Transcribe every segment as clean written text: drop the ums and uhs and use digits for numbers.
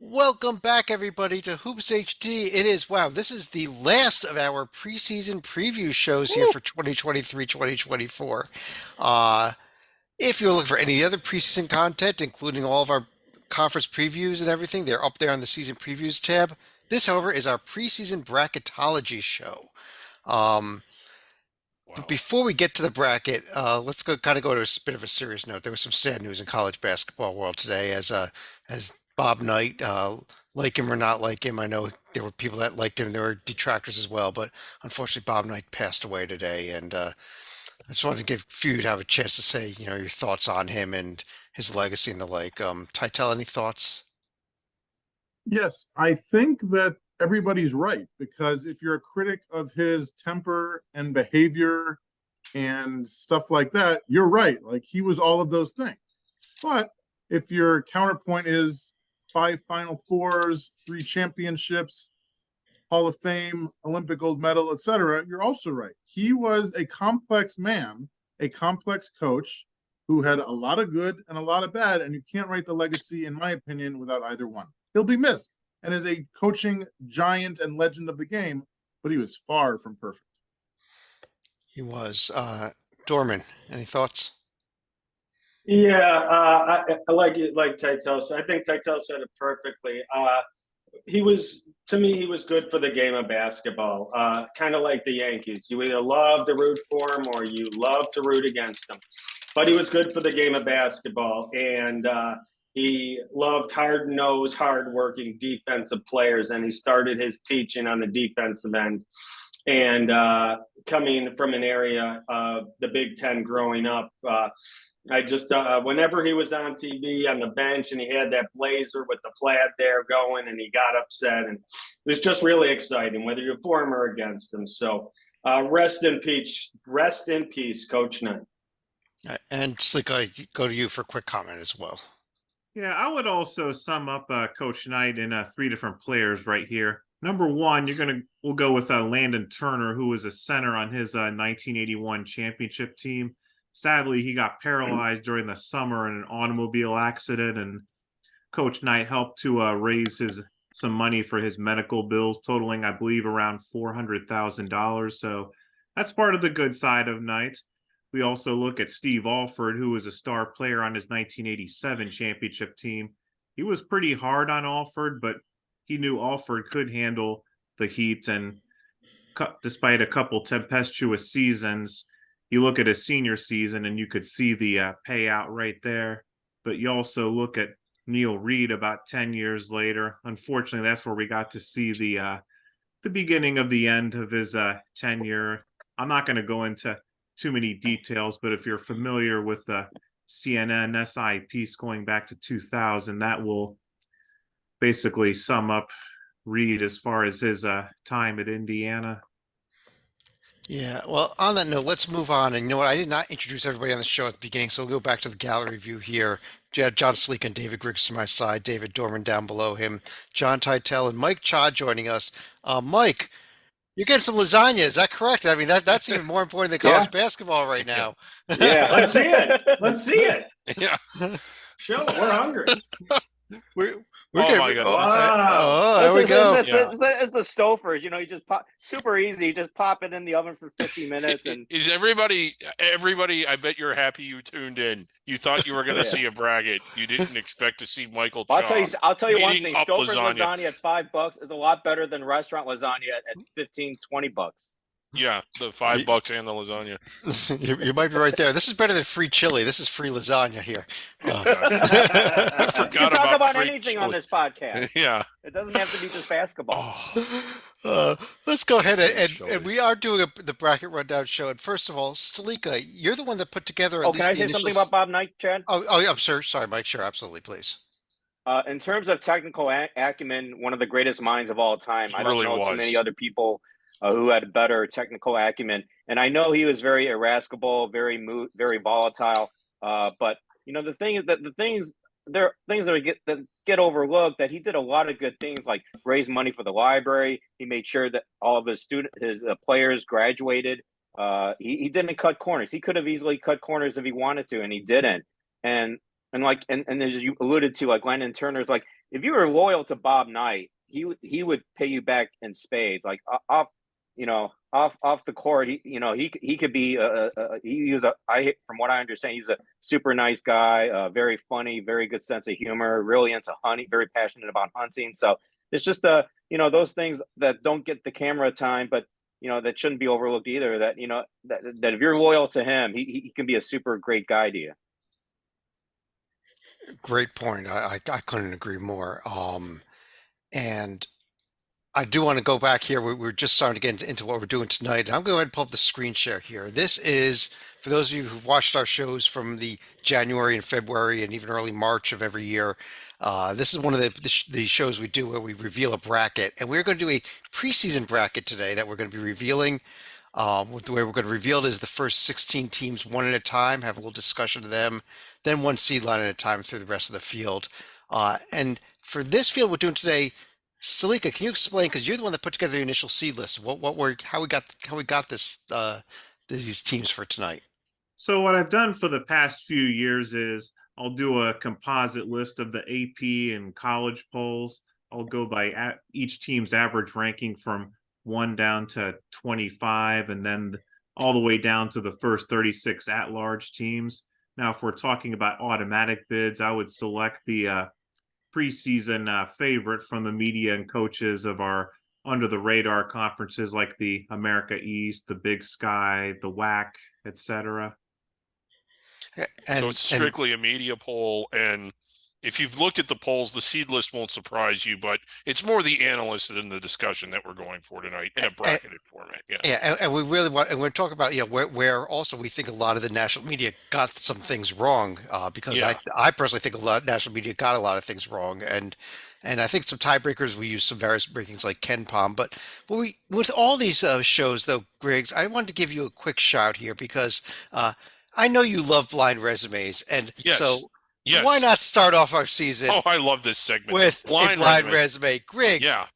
Welcome back, everybody, to Hoops HD. It is, wow, this is the last of our preseason preview shows here Woo! for 2023-2024. Uh, if you're looking for any other preseason content, including all of our conference previews and everything, they're up there on the season previews tab. This, however, is our preseason bracketology show. Um, but Wow. before we get to the bracket, let's go to a bit of a serious note. There was some sad news in college basketball world today, as Bob Knight, like him or not like him. I know there were people that liked him. There were detractors as well, but unfortunately, Bob Knight passed away today, and I just wanted to give you to have a chance to say, your thoughts on him and his legacy and the like. Tytel, any thoughts? Yes, I think that everybody's right because if you're a critic of his temper and behavior and stuff like that, you're right. Like he was all of those things. But if your counterpoint is 5 Final Fours, 3 championships, Hall of Fame, Olympic gold medal, etc., you're also right. He was a complex man, a complex coach who had a lot of good and a lot of bad, and you can't write the legacy, in my opinion, without either one. He'll be missed and is a coaching giant and legend of the game, but he was far from perfect. He was. Dorman, any thoughts? Yeah, I like it, like Titel said. I think Titel said it perfectly. To me, he was good for the game of basketball. Kind of like the Yankees. You either love to root for him or you love to root against him. But he was good for the game of basketball, and he loved hard-nosed, hard-working defensive players, and he started his teaching on the defensive end. And coming from an area of the Big Ten growing up, I just whenever he was on TV on the bench and he had that blazer with the plaid there going and he got upset, and it was just really exciting whether you're for him or against him. So rest in peace, Coach Knight. And Slick, I go to you for a quick comment as well. Yeah, I would also sum up Coach Knight in three different players right here. Number one, we'll go with Landon Turner, who was a center on his 1981 championship team. Sadly, he got paralyzed during the summer in an automobile accident, and Coach Knight helped to raise some money for his medical bills, totaling, I believe, around $400,000. So that's part of the good side of Knight. We also look at Steve Alford, who was a star player on his 1987 championship team. He was pretty hard on Alford, but he knew Alford could handle the heat. And despite a couple tempestuous seasons, you look at his senior season and you could see the payout right there. But you also look at Neil Reed about 10 years later. Unfortunately, that's where we got to see the beginning of the end of his tenure. I'm not going to go into too many details, but if you're familiar with the CNN SI piece going back to 2000, that will basically sum up Reed as far as his time at Indiana. Yeah, well, on that note, let's move on. And you know what? I did not introduce everybody on the show at the beginning, so we'll go back to the gallery view here. John Sleek and David Griggs to my side, David Dorman down below him, John Tytel and Mike Cha joining us. Mike, you're getting some lasagna, is that correct? I mean, that's even more important than college basketball right now. Yeah, let's see it. Let's see it. Yeah. Show it. We're hungry. We're Oh getting, my God. oh, there we go. It's the Stofers. You just pop, super easy. You just pop it in the oven for 50 minutes. And Is everybody, I bet you're happy you tuned in. You thought you were going to see a bracket. You didn't expect to see Michael Cha. I'll tell you one eating thing. up Stouffer's lasagna. lasagna at $5 is a lot better than restaurant lasagna at 15, 20 bucks. Yeah, the $5 and the lasagna. You might be right there. This is better than free chili. This is free lasagna here. I You forgot can talk about free anything chili. on this podcast. Yeah. It doesn't have to be just basketball. Let's go ahead and we are doing the bracket rundown show. And first of all, Stalika, you're the one that put together at Can I least the say initial. something about Bob Knight, Chad? I'm sorry, Mike. Sure, absolutely, please. In terms of technical acumen, one of the greatest minds of all time. I don't Really know was. too many other people who had better technical acumen. And I know he was very irascible, very volatile. But the thing is that there are things that get overlooked. That he did a lot of good things, like raise money for the library. He made sure that all of his players graduated. He didn't cut corners. He could have easily cut corners if he wanted to, and he didn't. And as you alluded to, like Landon Turner's, like if you were loyal to Bob Knight, he would pay you back in spades. Like off, off the court, he could be from what I understand, he's a super nice guy, very funny, very good sense of humor, really into hunting, very passionate about hunting. So it's just those things that don't get the camera time, but that shouldn't be overlooked either. That that if you're loyal to him, he can be a super great guy to you. Great point. I couldn't agree more. And I do want to go back here. We're just starting to get into what we're doing tonight. And I'm going to go ahead and pull up the screen share here. This is, for those of you who've watched our shows from the January and February and even early March of every year, this is one of the shows we do where we reveal a bracket. And we're going to do a preseason bracket today that we're going to be revealing. The way we're going to reveal it is the first 16 teams one at a time, have a little discussion of them, then one seed line at a time through the rest of the field. And for this field we're doing today, Stalika, can you explain? Because you're the one that put together the initial seed list. How we got these teams for tonight. So what I've done for the past few years is I'll do a composite list of the AP and college polls. I'll go by each team's average ranking from 1 down to 25, and then all the way down to the first 36 at-large teams. Now, if we're talking about automatic bids, I would select the preseason favorite from the media and coaches of our under-the-radar conferences like the America East, the Big Sky, the WAC, etc. So it's strictly a media poll, and if you've looked at the polls, the seed list won't surprise you, but it's more the analysts than the discussion that we're going for tonight in a bracketed format. Yeah, and we really want, and we're talking about where also we think a lot of the national media got some things wrong, because I personally think a lot of national media got a lot of things wrong, and I think some tiebreakers we use some various breakings like Ken Palm, but with all these shows though, Griggs, I wanted to give you a quick shout here because I know you love blind resumes, and so. Yes. Why not start off our season? Oh, I love this segment with a blind resume. Griggs, yeah.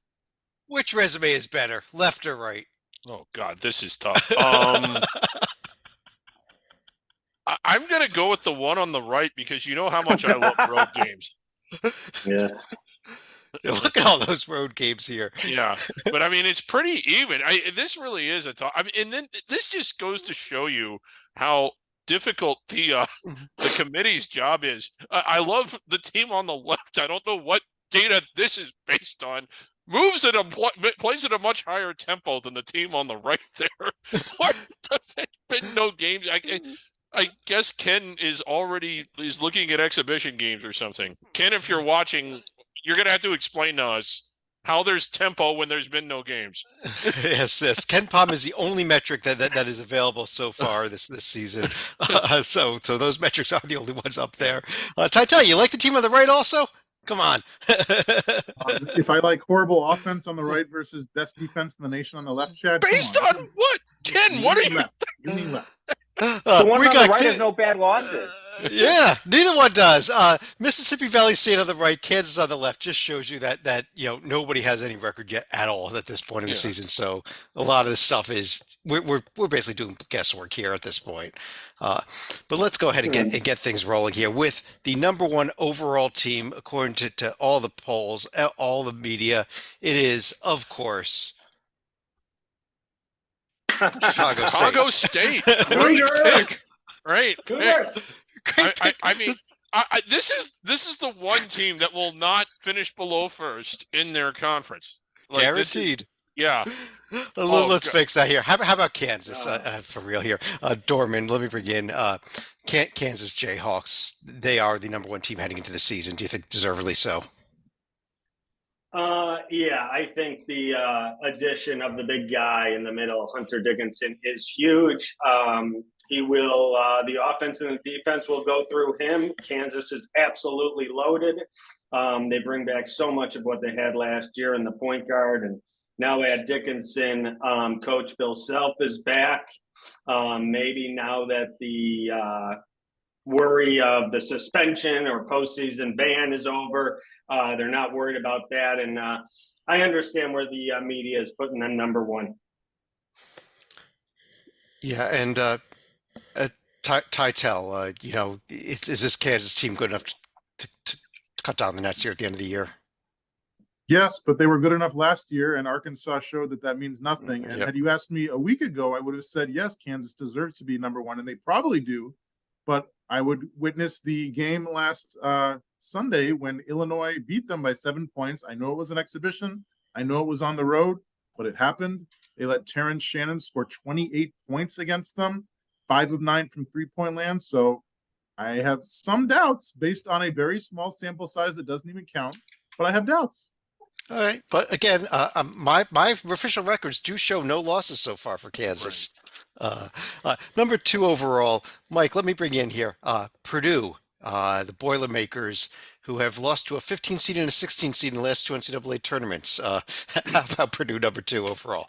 Which resume is better, left or right? Oh God, this is tough. I'm gonna go with the one on the right because you know how much I love road games. Yeah. Look at all those road games here. Yeah, but I mean it's pretty even. This really is a tough. I mean, and then this just goes to show you how difficult the committee's job is. I love the team on the left. I don't know what data this is based on. Plays at a much higher tempo than the team on the right there. There's been no games. I guess Ken is looking at exhibition games or something. Ken, if you're watching, you're gonna have to explain to us how there's tempo when there's been no games. Yes. Ken Palm is the only metric that is available so far this season. So those metrics are the only ones up there. Titel, you like the team on the right also? Come on. If I like horrible offense on the right versus best defense in the nation on the left, Chad, based on what? Ken, what are you? You mean left? The one on the right has no bad losses. Yeah, neither one does. Mississippi Valley State on the right, Kansas on the left just shows you that nobody has any record yet at all at this point in the season. So a lot of this stuff is we're basically doing guesswork here at this point. But let's go ahead and get things rolling here with the number one overall team according to all the polls, all the media. It is, of course, Chicago State. Great pick. Right. I mean, this is the one team that will not finish below first in their conference. Guaranteed. Let's fix that here. How about Kansas for real here? Dorman, let me bring in Kansas Jayhawks. They are the number one team heading into the season. Do you think deservedly so? Yeah, I think the addition of the big guy in the middle, Hunter Dickinson, is huge. He will, the offense and the defense will go through him. Kansas is absolutely loaded. They bring back so much of what they had last year in the point guard, and now add Dickinson. Coach Bill Self is back. Maybe now that the worry of the suspension or postseason ban is over, they're not worried about that. And I understand where the media is putting them number one. Yeah, and Titel, is this Kansas team good enough to cut down the nets here at the end of the year? Yes, but they were good enough last year, and Arkansas showed that that means nothing. And Yep. had you asked me a week ago, I would have said, yes, Kansas deserves to be number one, and they probably do. But I would witness the game last Sunday when Illinois beat them by 7 points. I know it was an exhibition. I know it was on the road, but it happened. They let Terrence Shannon score 28 points against them, 5 of 9 from 3-point land. So I have some doubts based on a very small sample size that doesn't even count, but I have doubts. All right, but again, my official records do show no losses so far for Kansas. Number 2 overall, Mike. Let me bring you in here. Purdue, the Boilermakers, who have lost to a 15 seed and a 16 seed in the last 2 NCAA tournaments. How about Purdue, number 2 overall?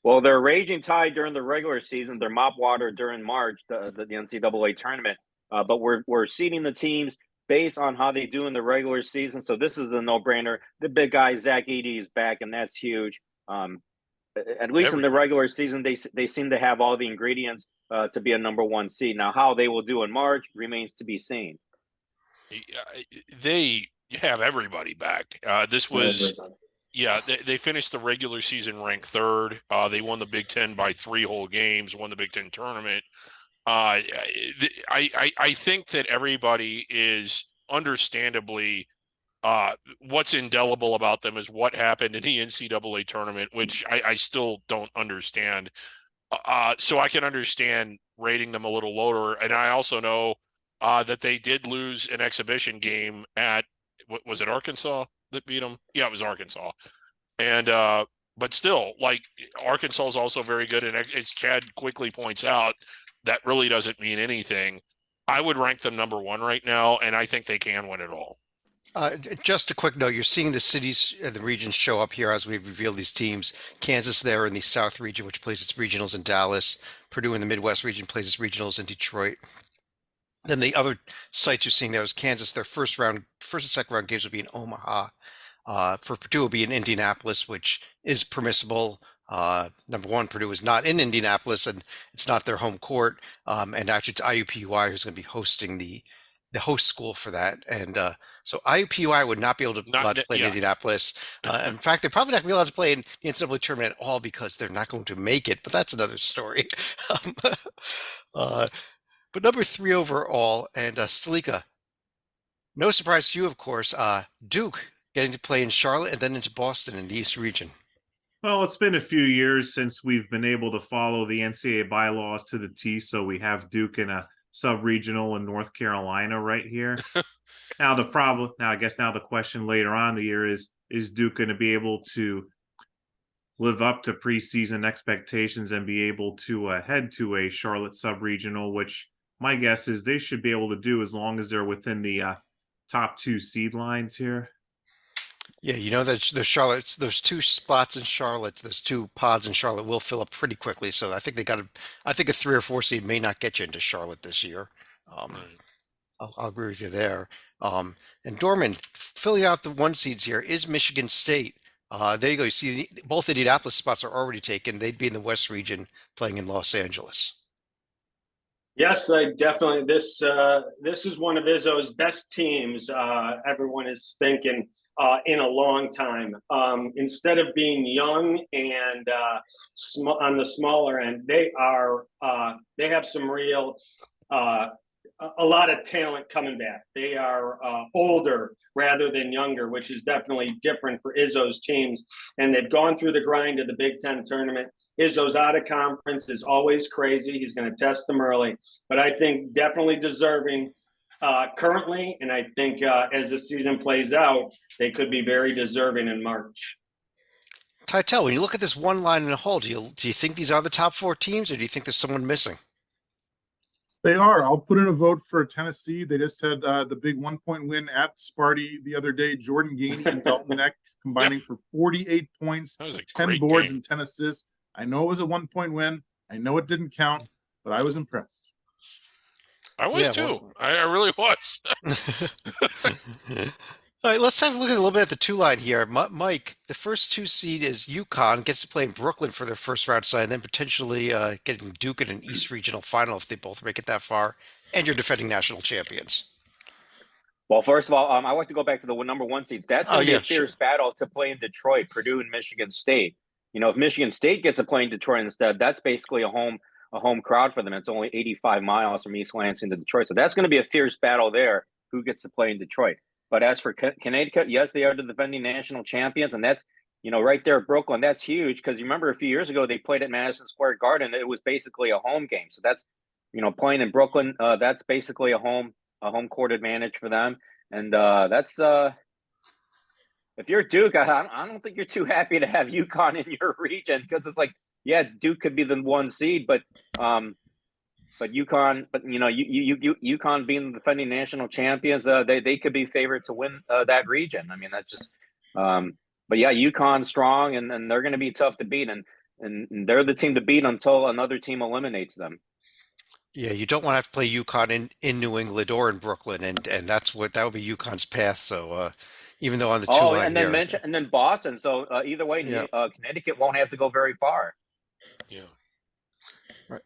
Well, they're raging tide during the regular season. They're mop water during March, the NCAA tournament. But we're seeding the teams based on how they do in the regular season. So this is a no-brainer. The big guy Zach Edey is back, and that's huge. At least in the regular season, they seem to have all the ingredients to be a number 1 seed. Now, how they will do in March remains to be seen. They have everybody back. This was. Yeah, they finished the regular season ranked 3rd. They won the Big Ten by 3 whole games, won the Big Ten tournament. I think that everybody is understandably what's indelible about them is what happened in the NCAA tournament, which I still don't understand. So I can understand rating them a little lower. And I also know that they did lose an exhibition game at, was it Arkansas that beat them? Yeah, it was Arkansas. And but still, like, Arkansas is also very good, and as Chad quickly points out, that really doesn't mean anything. I would rank them number 1 right now, and I think they can win it all. Just a quick note, you're seeing the cities, the regions show up here as we reveal these teams. Kansas there in the South region, which plays its regionals in Dallas. Purdue in the Midwest region plays its regionals in Detroit. Then the other sites you're seeing there is Kansas. Their first and second round games will be in Omaha. For Purdue, will be in Indianapolis, which is permissible. Number 1, Purdue is not in Indianapolis, and it's not their home court. And actually, it's IUPUI who's going to be hosting the host school for that. And so IUPUI would not be able to allowed to play in Indianapolis. In fact, they're probably not going to be allowed to play in the NCAA tournament at all because they're not going to make it. But that's another story. But number 3 overall, and Stalika, no surprise to you, of course, Duke getting to play in Charlotte and then into Boston in the East region. Well, it's been a few years since we've been able to follow the NCAA bylaws to the T, so we have Duke in a sub-regional in North Carolina right here. Now I guess the question later on in the year is Duke going to be able to live up to preseason expectations and be able to head to a Charlotte sub-regional, which my guess is they should be able to do as long as they're within the top 2 seed lines here. Yeah, you know that those 2 spots in Charlotte, those 2 pods in Charlotte will fill up pretty quickly. So I think I think a 3 or 4 seed may not get you into Charlotte this year. Right. I'll agree with you there. And Dorman, filling out the 1 seeds here is Michigan State. There you go. You see, both Indianapolis spots are already taken. They'd be in the West region playing in Los Angeles. Yes, I definitely. This is one of Izzo's best teams. Everyone is thinking in a long time. Instead of being young and on the smaller end, they have some real a lot of talent coming back. They are older rather than younger, which is definitely different for Izzo's teams. And they've gone through the grind of the Big Ten tournament. Izzo's out of conference is always crazy. He's going to test them early, but I think definitely deserving currently. And I think as the season plays out, they could be very deserving in March. Titel, when you look at this one line in a whole, do you think these are the top 4 teams, or do you think there's someone missing? They are. I'll put in a vote for Tennessee. They just had the big 1-point win at Sparty the other day. Jordan Gainey and Dalton Neck combining for 48 points, 10 boards, and 10 assists. I know it was a 1-point win. I know it didn't count, but I was impressed. I was too. Well, I really was. All right, let's have a look at a little bit at the 2 line here. Mike, the first 2 seed is UConn, gets to play in Brooklyn for their first round side, and then potentially getting Duke in an East Regional final if they both make it that far, and you're defending national champions. Well, first of all, I like to go back to the number 1 seeds. That's Oh going to be yeah, a sure. fierce battle to play in Detroit, Purdue, and Michigan State. You know, if Michigan State gets to play in Detroit instead, that's basically a home crowd for them. It's only 85 miles from East Lansing to Detroit, so that's going to be a fierce battle there. Who gets to play in Detroit? But as for Connecticut, yes, they are the defending national champions, and that's right there at Brooklyn. That's huge because you remember a few years ago they played at Madison Square Garden. It was basically a home game, so that's playing in Brooklyn. That's basically a home court advantage for them. And that's if you're Duke, I don't think you're too happy to have UConn in your region because it's like, yeah, Duke could be the 1 seed, but UConn, UConn being the defending national champions, they could be favored to win that region. I mean, that's just, but yeah, UConn strong, and they're going to be tough to beat, and they're the team to beat until another team eliminates them. Yeah, you don't want to have to play UConn in New England or in Brooklyn, and that would be UConn's path. So even though on the two Oh, line here, and then Boston. So either way, yeah, Connecticut won't have to go very far. Yeah. right.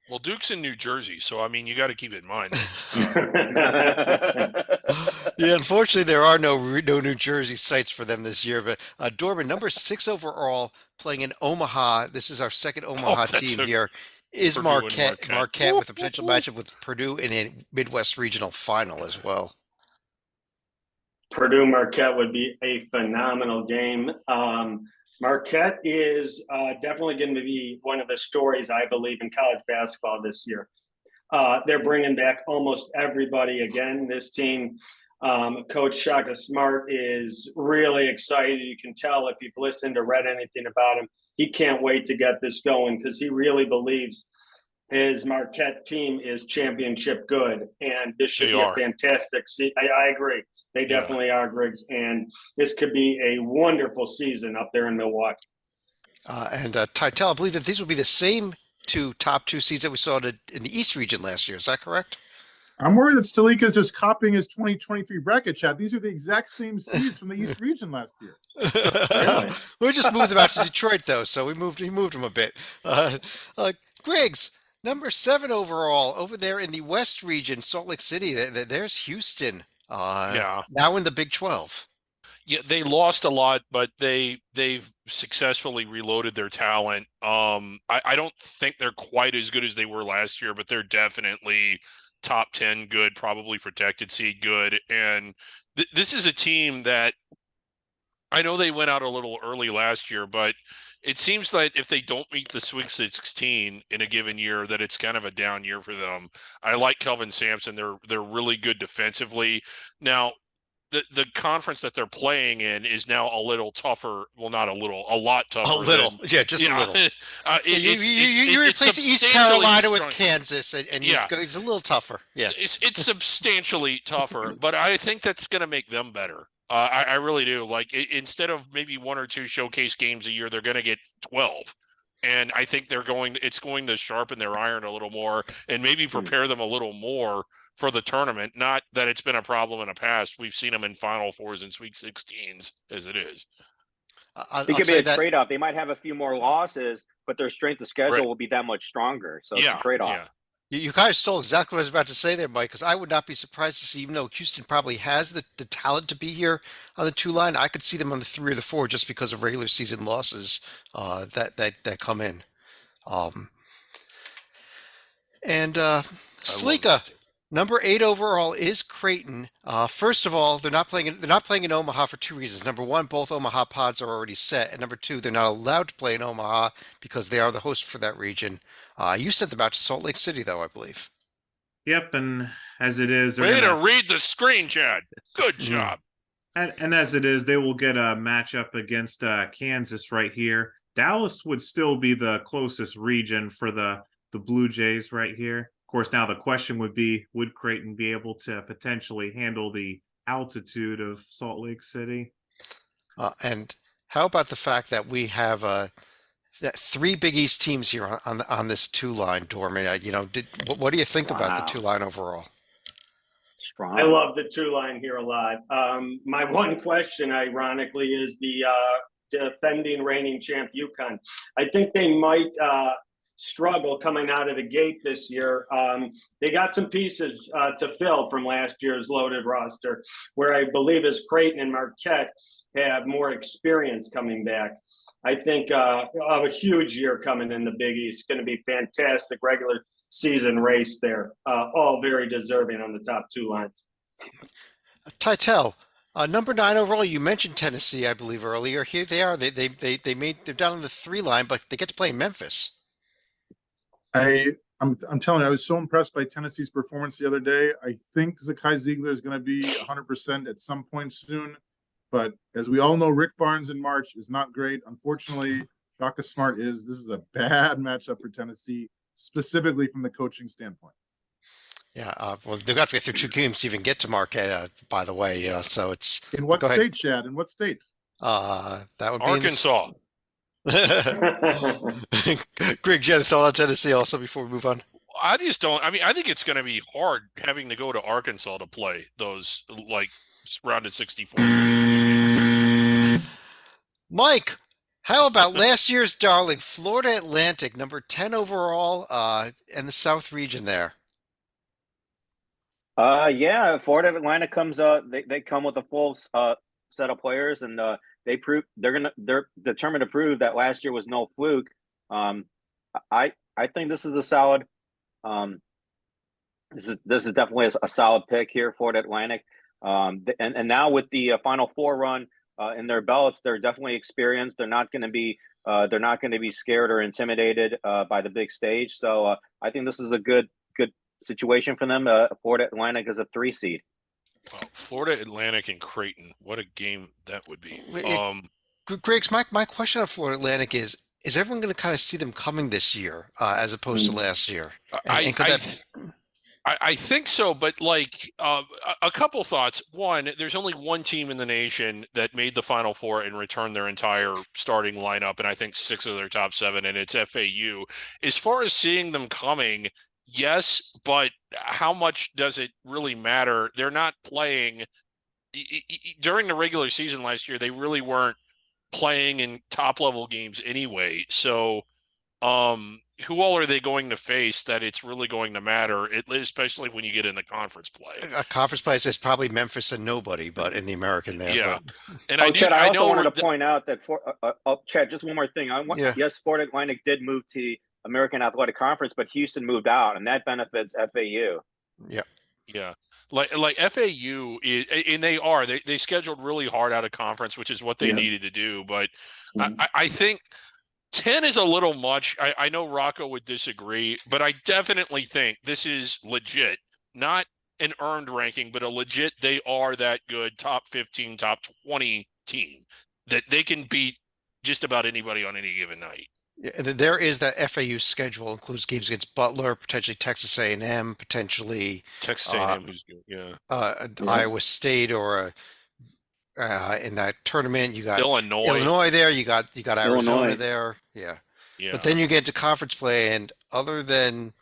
Well, Duke's in New Jersey, so I mean, you got to keep it in mind. Yeah, unfortunately, there are no New Jersey sites for them this year. But Dorman, number 6 overall, playing in Omaha. This is our second Omaha that's team a here. Is Purdue and Marquette. Marquette with a potential matchup with Purdue in a Midwest regional final as well. Purdue Marquette would be a phenomenal game. Marquette is definitely going to be one of the stories, I believe, in college basketball this year. They're bringing back almost everybody again. This team, Coach Shaka Smart is really excited. You can tell if you've listened or read anything about him. He can't wait to get this going because he really believes his Marquette team is championship good, and this should be a fantastic season. I agree. They definitely are, Griggs, and this could be a wonderful season up there in Milwaukee. And Titel, I believe that these will be the same top two seeds that we saw in the East region last year. Is that correct? I'm worried that Stalika is just copying his 2023 bracket chat. These are the exact same seeds from the East region last year. Really? We just moved them out to Detroit, though, so we moved them a bit. Griggs, number 7 overall over there in the West region, Salt Lake City. There's Houston. Now in the Big 12. Yeah, they lost a lot, but they've successfully reloaded their talent. I don't think they're quite as good as they were last year, but they're definitely top 10 good, probably protected seed good. And this is a team that I know they went out a little early last year, but it seems like if they don't meet the Sweet 16 in a given year, that it's kind of a down year for them. I like Kelvin Sampson. They're really good defensively. Now, the conference that they're playing in is now a little tougher. Well, not a little, a lot tougher. A little, just a little. You replace East Carolina with Kansas, and it's a little tougher. Yeah, it's substantially tougher, but I think that's going to make them better. I really do. Like instead of maybe 1 or 2 showcase games a year, they're going to get 12. And I think it's going to sharpen their iron a little more and maybe prepare them a little more for the tournament. Not that it's been a problem in the past. We've seen them in Final Fours and Sweet 16s as it is. It could be a trade-off. They might have a few more losses, but their strength of schedule will be that much stronger. So it's a trade-off. Yeah. You kind of stole exactly what I was about to say there, Mike, because I would not be surprised to see, even though Houston probably has the talent to be here on the 2 line, I could see them on the 3 or the 4 just because of regular season losses that come in. Stalika, number 8 overall is Creighton. First of all, they're not playing in Omaha for 2 reasons. Number 1, both Omaha pods are already set, and number 2, they're not allowed to play in Omaha because they are the host for that region. You sent them out to Salt Lake City, though, I believe. Yep, and as it is, way to read the screen, Chad. Good job. And as it is, they will get a matchup against Kansas right here. Dallas would still be the closest region for the Blue Jays right here. Of course, now the question would be, would Creighton be able to potentially handle the altitude of Salt Lake City? And how about the fact that we have 3 Big East teams here on this 2 line, Dorman? What do you think about the 2 line overall? Strong. I love the 2 line here a lot. My one question, ironically, is the defending reigning champ UConn. I think they might struggle coming out of the gate this year. They got some pieces to fill from last year's loaded roster, where I believe as Creighton and Marquette have more experience coming back. I think of a huge year coming in the Big East. Going to be fantastic regular season race there. All very deserving on the top two lines. Titel, number 9 overall. You mentioned Tennessee, I believe, earlier. Here they are. They're down on the 3 line, but they get to play in Memphis. I'm telling you, I was so impressed by Tennessee's performance the other day. I think Zakai Ziegler is going to be 100% at some point soon. But as we all know, Rick Barnes in March is not great. Unfortunately, Shaka Smart is. This is a bad matchup for Tennessee, specifically from the coaching standpoint. Yeah, well, they've got to get through 2 games to even get to Marquette, by the way. So it's in what go ahead. state, Chad? In what state? That would be Arkansas. Greg, you had a thought on Tennessee also before we move on? I just don't. I mean, I think it's going to be hard having to go to Arkansas to play those like round of 64. Mike, how about last year's darling Florida Atlantic, number 10 overall, in the South region there? Yeah, Florida Atlantic comes. They come with a full set of players, and they're determined to prove that last year was no fluke. I think this is a solid. This is definitely a solid pick here, Florida Atlantic. And now with the Final Four run in their belts, they're definitely experienced. They're not going to be scared or intimidated by the big stage. So I think this is a good situation for them. Florida Atlantic is a 3 seed. Florida Atlantic and Creighton. What a game that would be. Griggs, my question on Florida Atlantic is everyone going to kind of see them coming this year as opposed to last year? I think so, but like a couple thoughts. One, there's only one team in the nation that made the Final Four and returned their entire starting lineup, and I think 6 of their top 7, and it's FAU. As far as seeing them coming, yes, but how much does it really matter? They're not playing during the regular season last year. They really weren't playing in top-level games anyway, so who all are they going to face that it's really going to matter, especially when you get into conference play? A conference play is probably Memphis and nobody, but in the American there. Yeah. But... And Chad, I also wanted to point out that Chad, just one more thing. Yes, Florida Atlantic did move to American Athletic Conference, but Houston moved out, and that benefits FAU. Yeah. Yeah. Like FAU is, and they scheduled really hard out of conference, which is what they needed to do. But I think 10 is a little much. I know Rocco would disagree, but I definitely think this is legit, not an earned ranking, but a legit, they are that good, top 15, top 20 team that they can beat just about anybody on any given night. Yeah, there is that FAU schedule includes games against Butler, potentially Texas A&M, potentially Texas A&M, who's good, Iowa State, or in that tournament you got Illinois there, you got Arizona there, yeah. But then you get to conference play, and other than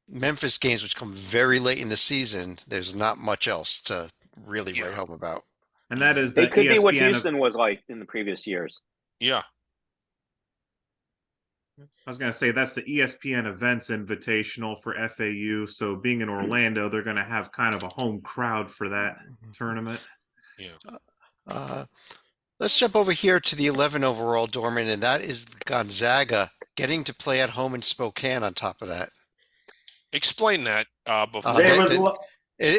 Memphis games, which come very late in the season, there's not much else to really write home about. And that is it could be what Houston was like in the previous years. Yeah. I was going to say that's the ESPN Events Invitational for FAU. So being in Orlando, they're going to have kind of a home crowd for that tournament. Yeah. Let's jump over here to the 11 overall, Dorman, and that is Gonzaga getting to play at home in Spokane on top of that. Explain that before.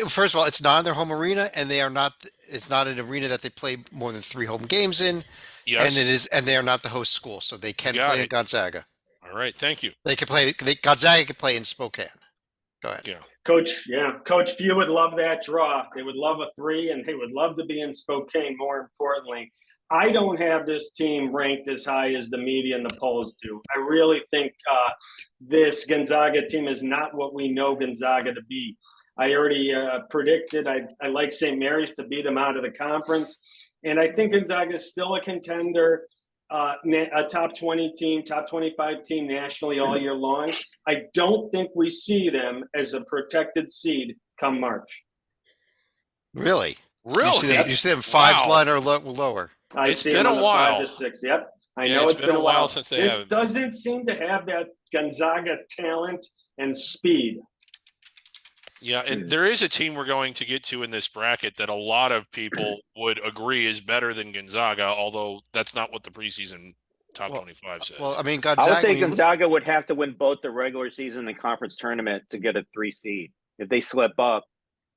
First of all, it's not in their home arena, and it's not an arena that they play more than 3 home games in. Yes. And they are not the host school, so they can play in Gonzaga. All right, thank you. Gonzaga can play in Spokane. Go ahead. Yeah. Coach Few would love that draw. They would love a 3, and they would love to be in Spokane, more importantly. I don't have this team ranked as high as the media and the polls do. I really think this Gonzaga team is not what we know Gonzaga to be. I already predicted I like St. Mary's to beat them out of the conference. And I think Gonzaga is still a contender, a top 20 team, top 25 team nationally all year long. I don't think we see them as a protected seed come March. Really? Really? You see them 5 line or lower? It's been a while. 5 to 6. Yep. I know it's been a while since they This doesn't seem to have that Gonzaga talent and speed. Yeah, and there is a team we're going to get to in this bracket that a lot of people would agree is better than Gonzaga, although that's not what the preseason top 25 says. Well, I mean, I would Gonzaga. say Gonzaga would have to win both the regular season and conference tournament to get a 3 seed. If they slip up,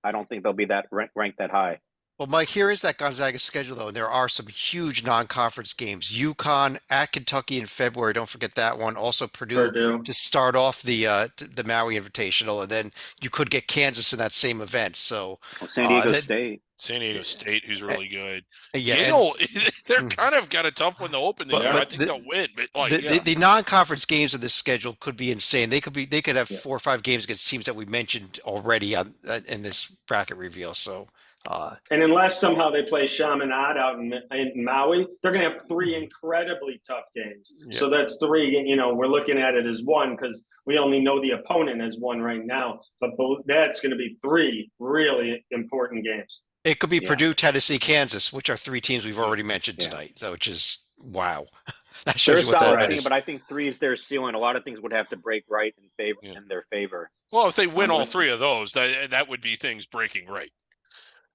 I don't think they'll be that ranked that high. Well, Mike, here is that Gonzaga schedule, though, and there are some huge non-conference games. UConn at Kentucky in February. Don't forget that one. Also, Purdue to start off the Maui Invitational, and then you could get Kansas in that same event. So San Diego State. San Diego State, who's really good. Yeah, Yale, they're kind of got a tough one to open the year. I think they'll win, but the non-conference games of this schedule could be insane. They could have 4 or 5 games against teams that we mentioned already in this bracket reveal. So. And unless somehow they play Chaminade out in Maui, they're going to have 3 incredibly tough games. Yeah. So that's 3, we're looking at it as 1 because we only know the opponent as 1 right now. But that's going to be 3 really important games. It could be Purdue, Tennessee, Kansas, which are 3 teams we've already mentioned tonight. So, which is, wow. That shows you what that is. But I think 3 is their ceiling. A lot of things would have to break right in their favor. Well, if they win all 3 of those, that would be things breaking right.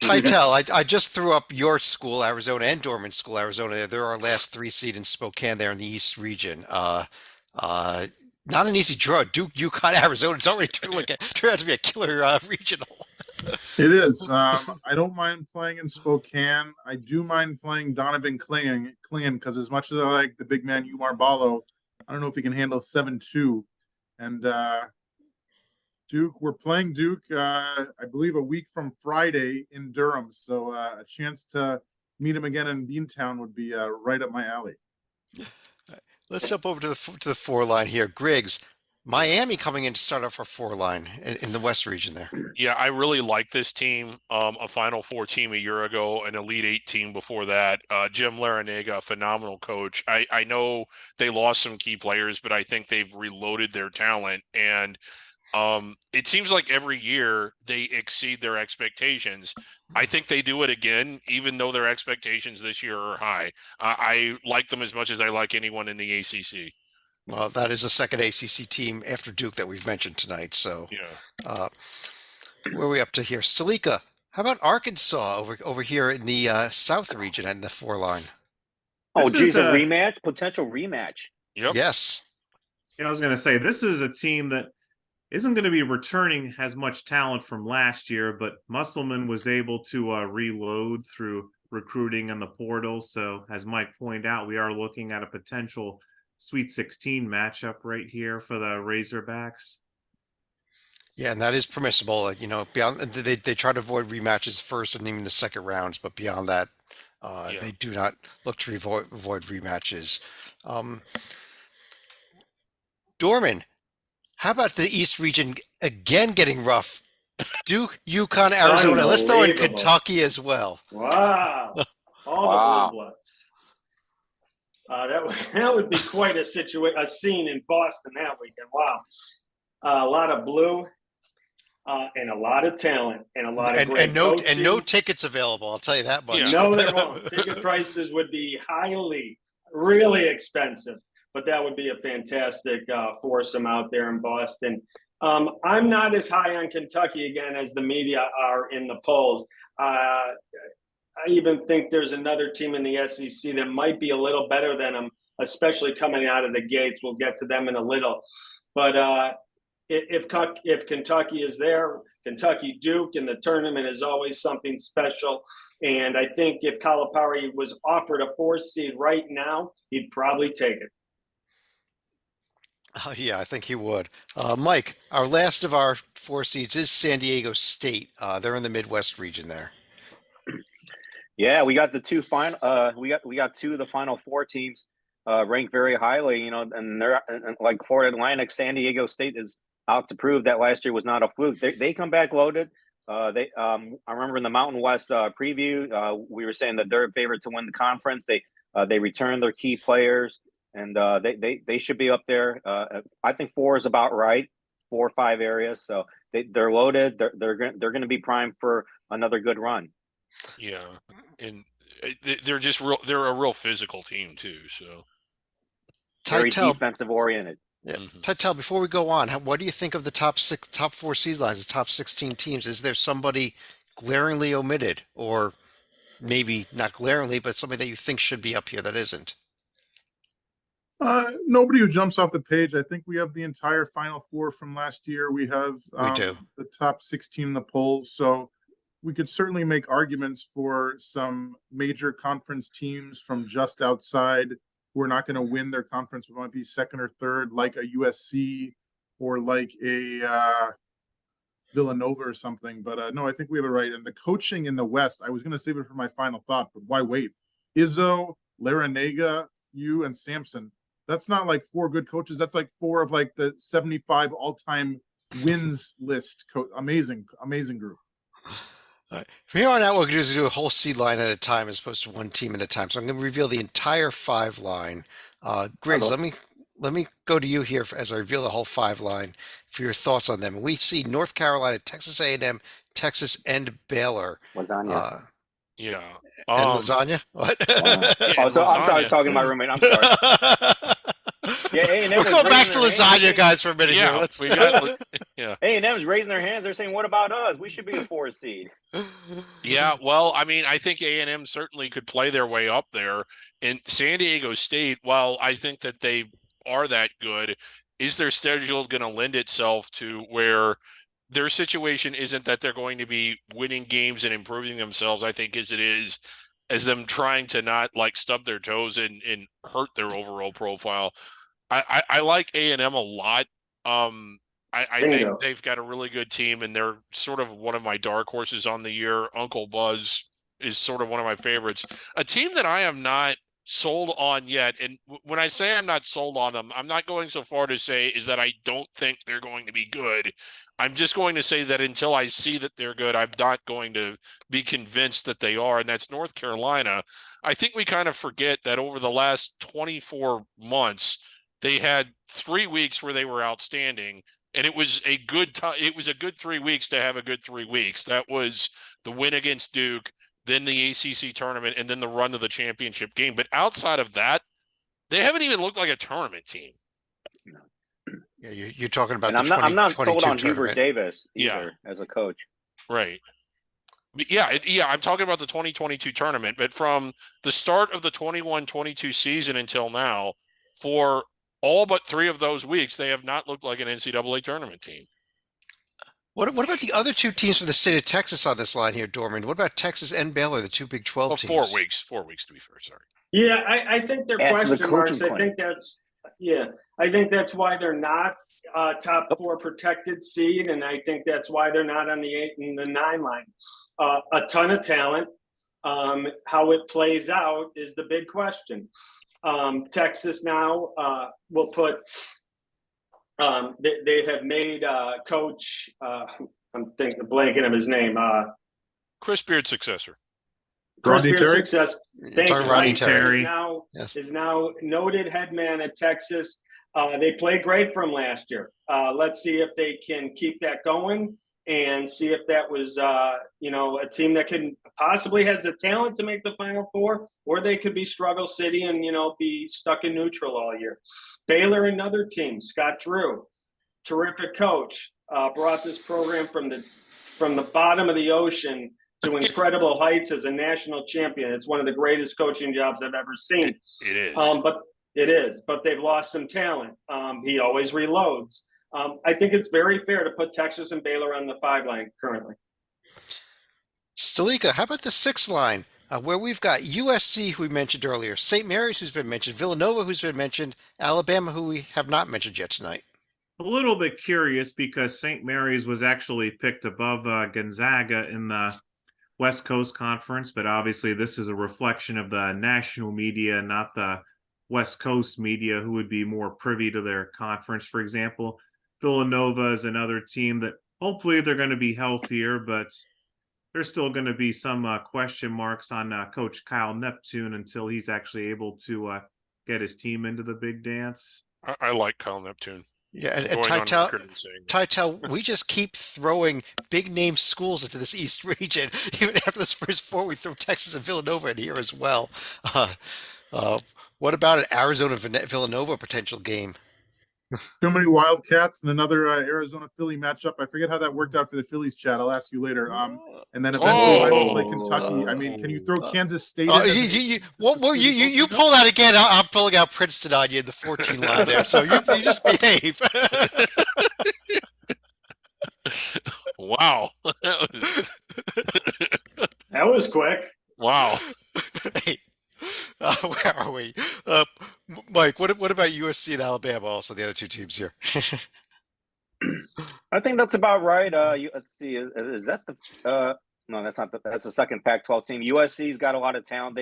Titel, I just threw up your school, Arizona, and Dorman School, Arizona. They're our last 3 seed in Spokane there in the East region. Not an easy draw. Duke, UConn, Arizona. It's already turned out to be a killer regional. It is. I don't mind playing in Spokane. I do mind playing Donovan Clingan because as much as I like the big man Umar Ballo, I don't know if he can handle 7-2. And Duke, we're playing Duke, I believe a week from Friday in Durham. So a chance to meet him again in Beantown would be right up my alley. Let's jump over to the 4 line here. Griggs, Miami coming in to start off our 4 line in the West region there. Yeah, I really like this team. A Final Four team a year ago, an Elite 8 team before that. Jim Larinaga, phenomenal coach. I know they lost some key players, but I think they've reloaded their talent. And it seems like every year they exceed their expectations. I think they do it again, even though their expectations this year are high. I like them as much as I like anyone in the ACC. Well, that is the second ACC team after Duke that we've mentioned tonight. So, where are we up to here? Stalika, how about Arkansas over here in the South region and the 4 line? Oh, geez, a rematch, potential rematch. Yep. Yes. I was going to say, this is a team that isn't going to be returning as much talent from last year, but Musselman was able to reload through recruiting in the portal. So as Mike pointed out, we are looking at a potential Sweet 16 matchup right here for the Razorbacks. Yeah, and that is permissible. Beyond they try to avoid rematches first and even the second rounds, but beyond that, they do not look to avoid rematches. Dorman, how about the East region again getting rough? Duke, UConn, Arizona. Let's throw in Kentucky as well. Wow. All the blue bloods. That would be quite a scene in Boston that weekend. Wow. A lot of blue and a lot of talent and a lot of great coaching. And no tickets available, I'll tell you that much. No, there won't. Ticket prices would be really expensive. But that would be a fantastic foursome out there in Boston. I'm not as high on Kentucky again as the media are in the polls. I even think there's another team in the SEC that might be a little better than them, especially coming out of the gates. We'll get to them in a little. But if Kentucky is there, Kentucky Duke in the tournament is always something special. And I think if Calipari was offered a 4 seed right now, he'd probably take it. Yeah, I think he would. Mike, our last of our 4 seeds is San Diego State. They're in the Midwest region there. Yeah, we got the 2 final. We got 2 of the Final 4 teams ranked very highly. And they're like Florida Atlantic. San Diego State is out to prove that last year was not a fluke. They come back loaded. I remember in the Mountain West preview, we were saying that they're a favorite to win the conference. They returned their key players. And they should be up there. I think 4 is about right, 4 or 5 areas. So they're loaded. They're going to be primed for another good run. Yeah, and they're just they're a real physical team too. So very defensive oriented. Yeah. Mhm. Titel, before we go on, what do you think of the top four seed lines, the top 16 teams? Is there somebody glaringly omitted, or maybe not glaringly, but somebody that you think should be up here that isn't? Nobody who jumps off the page. I think we have the entire Final Four from last year. We have We do. the top 16 in the poll. So we could certainly make arguments for some major conference teams from just outside who are not going to win their conference, but might be second or third, like a USC or like a Villanova or something. But no, I think we have it right. And the coaching in the West, I was going to save it for my final thought, but why wait? Izzo, Larinaga, Few, and Sampson. That's not like four good coaches. That's like four of like the 75 all-time wins list. Amazing, amazing group. All right. From here on out, what we're going to do a whole seed line at a time as opposed to one team at a time. So I'm going to reveal the entire five line. Griggs, let me go to you here as I reveal the whole five line for your thoughts on them. We see North Carolina, Texas A&M, Texas, and Baylor. Lasagna. Uh, Yeah. and lasagna? What? Yeah, Oh, and so I'm sorry, I was lasagna. talking to my roommate. I'm sorry. Yeah, A&M We're is going back raising to their hand. lasagna, guys, for a minute here. Yeah, Let's. we got. Yeah. A&M is raising their hands. They're saying, "What about us? We should be a 4 seed." Yeah, well, I mean, I think A&M certainly could play their way up there. And San Diego State, while I think that they are that good, is their schedule going to lend itself to where their situation isn't that they're going to be winning games and improving themselves, I think, as it is as them trying to not like stub their toes and hurt their overall profile. I like A&M a lot. I think Bingo. they've got a really good team, and they're sort of one of my dark horses on the year. Uncle Buzz is sort of one of my favorites. A team that I am not sold on yet, and when I say I'm not sold on them, I'm not going so far to say is that I don't think they're going to be good. I'm just going to say that until I see that they're good, I'm not going to be convinced that they are, and that's North Carolina. I think we kind of forget that over the last 24 months, they had 3 weeks where they were outstanding, and it was a good time. It was a good 3 weeks to have a good 3 weeks. That was the win against Duke, then the ACC tournament, and then the run to the championship game. But outside of that, they haven't even looked like a tournament team. Yeah, you're talking about And the I'm not sold 2022 on Hubert tournament. Davis Yeah. either as a coach. Right. But yeah, I'm talking about the 2022 tournament. But from the start of the 21-22 season until now, for all but 3 of those weeks, they have not looked like an NCAA tournament team. What about the other two teams from the state of Texas on this line here, Dorman? What about Texas and Baylor, the two Big 12 Well, teams? 4 weeks. 4 weeks to be fair. Sorry. Yeah, I think they're Answer the question coaching marks. I claim. think I think that's why they're not top 4 protected seed, and I think that's why they're not on the 8 and the 9 line. A ton of talent. How it plays out is the big question. Texas now will put. They have made coach. I'm blanking of his name. Chris Beard's successor. Chris Rodney Beard's Terry? success. Thank Talking you. Rodney Rodney Terry. is now noted head man at Texas. They played great from last year. Let's see if they can keep that going and see if that was a team that can possibly has the talent to make the Final Four, or they could be struggle city and be stuck in neutral all year. Baylor, another team. Scott Drew, terrific coach, brought this program from the bottom of the ocean to incredible heights as a national champion. It's one of the greatest coaching jobs I've ever seen. It is. But they've lost some talent. He always reloads. I think it's very fair to put Texas and Baylor on the 5 line currently. Stalika, how about the 6 line, where we've got USC, who we mentioned earlier, St. Mary's, who's been mentioned, Villanova, who's been mentioned, Alabama, who we have not mentioned yet tonight. A little bit curious because St. Mary's was actually picked above Gonzaga in the West Coast Conference, but obviously this is a reflection of the national media, not the West Coast media, who would be more privy to their conference. For example, Villanova is another team that hopefully they're going to be healthier, but there's still going to be some question marks on Coach Kyle Neptune until he's actually able to get his team into the big dance. I like Kyle Neptune. Yeah, and Going on record and saying that. Titel, we just keep throwing big name schools into this East region. Even after this first 4, we throw Texas and Villanova in here as well. What about an Arizona Villanova potential game? Too many Wildcats and another Arizona Philly matchup. I forget how that worked out for the Phillies, chat. I'll ask you later. And then eventually might play Kentucky. I mean, can you throw Kansas State in as an 8 seed just to screw the you whole thing up? pull that again. I'm pulling out Princeton on you in the 14 line there. So you just behave. Wow. That was quick. Wow. Hey, where are we? Mike, what about USC and Alabama? Also, the other two teams here. I think that's about right. Let's see, is that the no, that's not that's the second Pac-12 team. USC's got a lot of talent.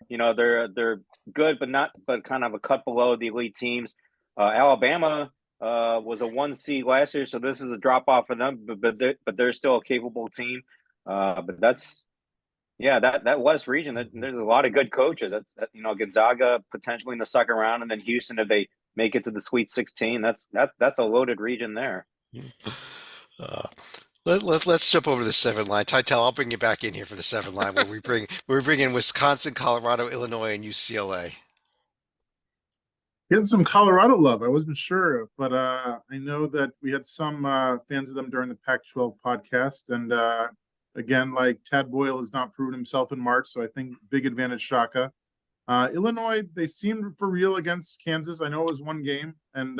They're good, but kind of a cut below the elite teams. Alabama was a 1 seed last year, so this is a drop off for them. But they're still a capable team. But that's that West region. There's a lot of good coaches. That's Gonzaga potentially in the second round, and then Houston if they make it to the Sweet 16. That's a loaded region there. Uh, let's jump over to the 7 line. Tytel, I'll bring you back in here for the 7 line where we bring in Wisconsin, Colorado, Illinois, and UCLA. Getting some Colorado love. I wasn't sure, but I know that we had some fans of them during the Pac-12 podcast. And again, like Tad Boyle has not proven himself in March, so I think big advantage Shaka. Illinois, they seemed for real against Kansas. I know it was one game, and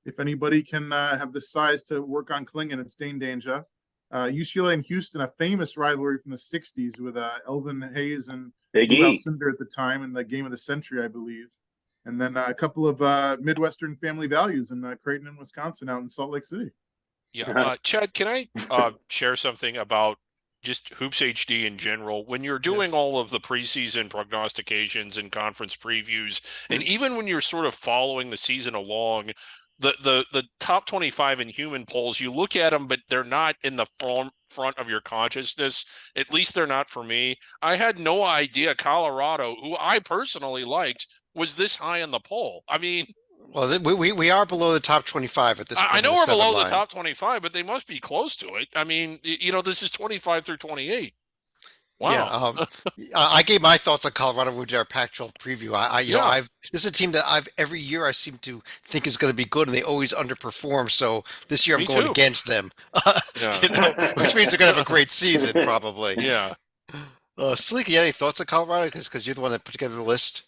if anybody can have the size to work on Klingon, it's Dane Danger. UCLA and Houston, a famous rivalry from the 60s with Elvin Hayes and Big Lou E. Alcindor at the time in the game of the century, I believe. And then a couple of Midwestern family values in Creighton and Wisconsin out in Salt Lake City. Yeah. Chad, can I share something about just Hoops HD in general? When you're doing all of the preseason prognostications and conference previews, and even when you're sort of following the season along, the top 25 in human polls, you look at them, but they're not in the front of your consciousness. At least they're not for me. I had no idea Colorado, who I personally liked, was this high in the poll. I mean, well, we are below the top 25 at this point. I know in the we're 7 below line. the top 25, but they must be close to it. I mean, this is 25 through 28. Wow. Yeah, I gave my thoughts on Colorado with our Pac-12 preview. This is a team that every year I seem to think is going to be good, and they always underperform. So this year I'm Me going too. against them, Yeah. which means they're going to have a great season probably. Yeah. Sleek, you got any thoughts on Colorado? Because you're the one that put together the list.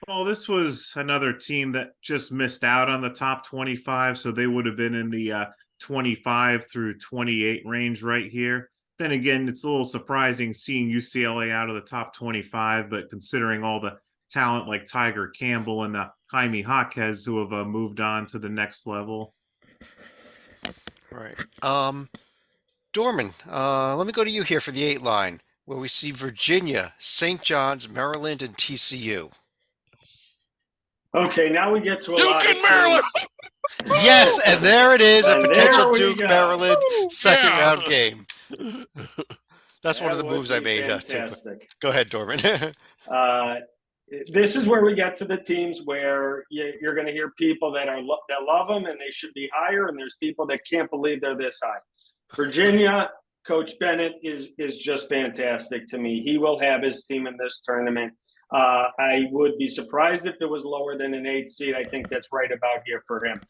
Well, this was another team that just missed out on the top 25, so they would have been in the 25 through 28 range right here. Then again, it's a little surprising seeing UCLA out of the top 25, but considering all the talent like Tiger Campbell and Jaime Jaquez who have moved on to the next level. Right. Dorman, let me go to you here for the 8 line, where we see Virginia, St. John's, Maryland, and TCU. Okay, now we get to a Duke lot and of Maryland. Yes, and there it is, a And potential there we Duke go. Maryland second Yeah. round game. That's one of the That would moves I be made. fantastic. Go ahead, Dorman. This is where we get to the teams where you're going to hear people that love them and they should be higher, and there's people that can't believe they're this high. Virginia, Coach Bennett is just fantastic to me. He will have his team in this tournament. I would be surprised if it was lower than an 8 seed. I think that's right about here for him.